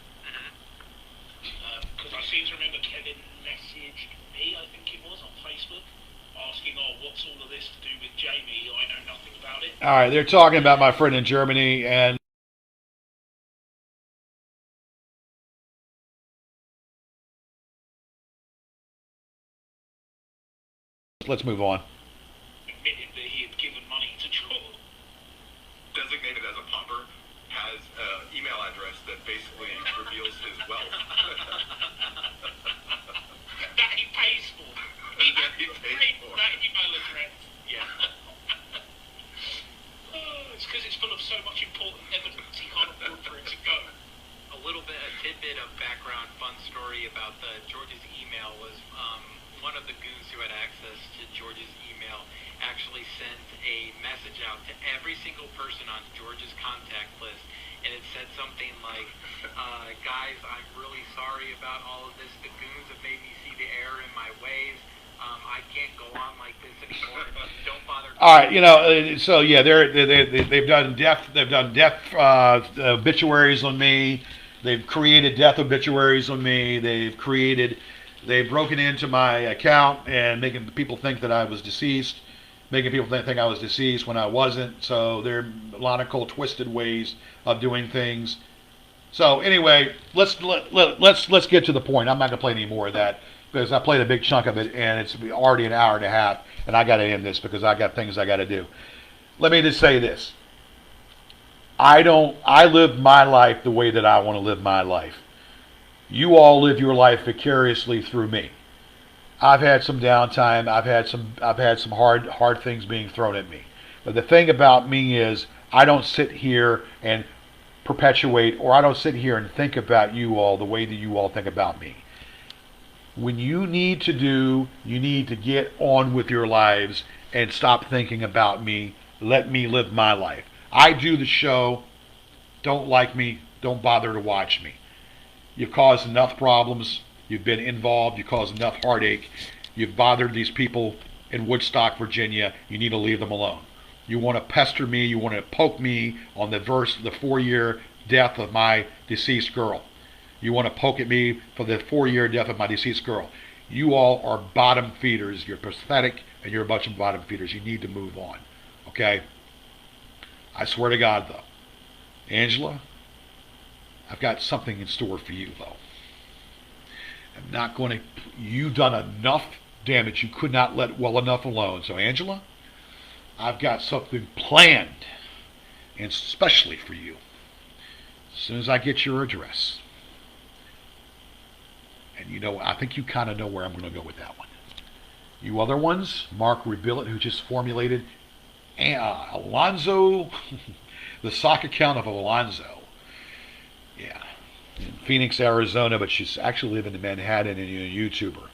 Because I seem to remember Kevin messaged me, I think it was, on Facebook, asking, what's all of this to do with Jamie? I know nothing about it. All right, they're talking about my friend in Germany, and let's move on. Admitted that he had given money to George. Designated as a pauper, has an email address that basically reveals his wealth. That he pays for. That he pays for. That email address. Yeah. It's because it's full of so much important evidence he can't afford for it to go. A tidbit of background fun story about George's email was one of the goons who had access to George's email actually sent a message out to every single person on George's contact list, and it said something like, guys, I'm really sorry about all of this. The goons have made me see the error in my ways. I can't go on like this anymore. Don't bother. All right, so yeah, they've done death obituaries on me. They've created death obituaries on me. They've broken into my account and making people think that I was deceased, making people think I was deceased when I wasn't. So there are a lot of cold, twisted ways of doing things. So anyway, let's get to the point. I'm not gonna play any more of that because I played a big chunk of it and it's already an hour and a half, and I got to end this because I got things I got to do. Let me just say this. I live my life the way that I want to live my life. You all live your life vicariously through me. I've had some downtime. I've had some hard things being thrown at me. But the thing about me is I don't sit here and perpetuate, or I don't sit here and think about you all the way that you all think about me. When you need to get on with your lives and stop thinking about me. Let me live my life. I do the show. Don't like me. Don't bother to watch me. You've caused enough problems. You've been involved. You caused enough heartache. You've bothered these people in Woodstock, Virginia. You need to leave them alone. You want to pester me. You want to poke me on the 4-year death of my deceased girl. You want to poke at me for the 4-year death of my deceased girl. You all are bottom feeders. You're pathetic, and you're a bunch of bottom feeders. You need to move on. Okay? I swear to God, though. Angela, I've got something in store for you, though. I'm not going to... You've done enough damage. You could not let well enough alone. So, Angela, I've got something planned, and especially for you. As soon as I get your address. And you know, I think you kind of know where I'm going to go with that one. You other ones, Mark Rebillet, who just formulated Alonzo, the sock account of Alonzo. Yeah. In Phoenix, Arizona, but she's actually living in Manhattan and you're a YouTuber.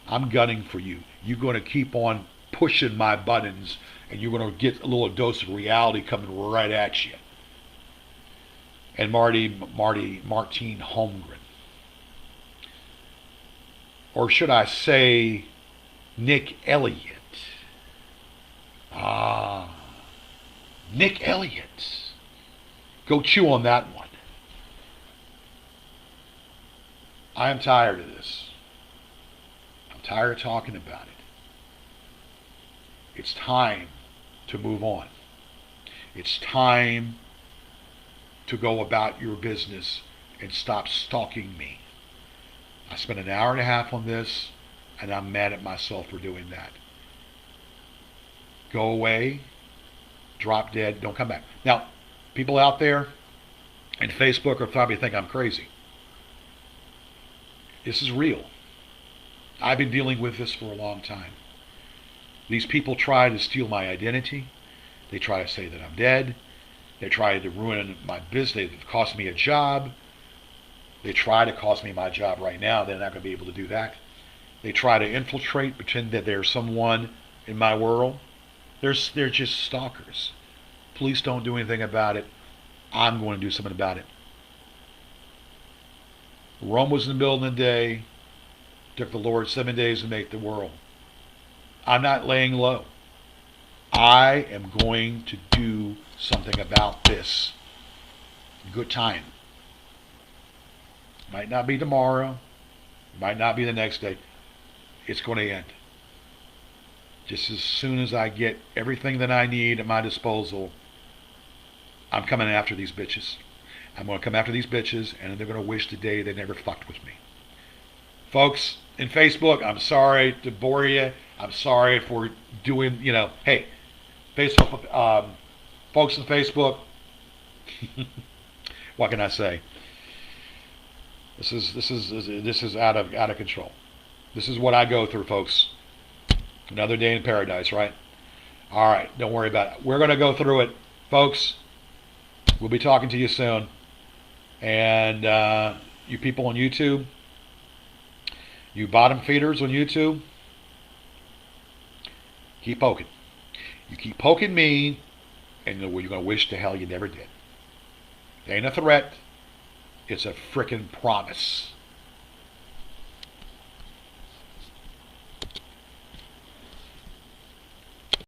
I'm gunning for you. You're going to keep on pushing my buttons and you're going to get a little dose of reality coming right at you. And Martine Holmgren. Or should I say Nick Elliott? Nick Elliott. Go chew on that one. I am tired of this. I'm tired of talking about it. It's time to move on. It's time to go about your business and stop stalking me. I spent an hour and a half on this, and I'm mad at myself for doing that. Go away, drop dead, don't come back. Now, people out there in Facebook are probably think I'm crazy. This is real. I've been dealing with this for a long time. These people try to steal my identity. They try to say that I'm dead. They try to ruin my business. They've cost me a job. They try to cost me my job right now. They're not going to be able to do that. They try to infiltrate, pretend that there's someone in my world. They're just stalkers. Police don't do anything about it. I'm going to do something about it. Rome was in the middle of the day. Took the Lord 7 days to make the world. I'm not laying low. I am going to do something about this. Good time. Might not be tomorrow. Might not be the next day. It's going to end. Just as soon as I get everything that I need at my disposal, I'm coming after these bitches. I'm going to come after these bitches, and they're going to wish the day they never fucked with me. Folks, in Facebook, I'm sorry to bore you. I'm sorry for doing, hey, Facebook, folks in Facebook, what can I say? This is out of control. This is what I go through, folks. Another day in paradise, right? All right, don't worry about it. We're going to go through it, folks. We'll be talking to you soon. And you people on YouTube, you bottom feeders on YouTube, keep poking. You keep poking me, and you're going to wish to hell you never did. It ain't a threat. It's a frickin' promise.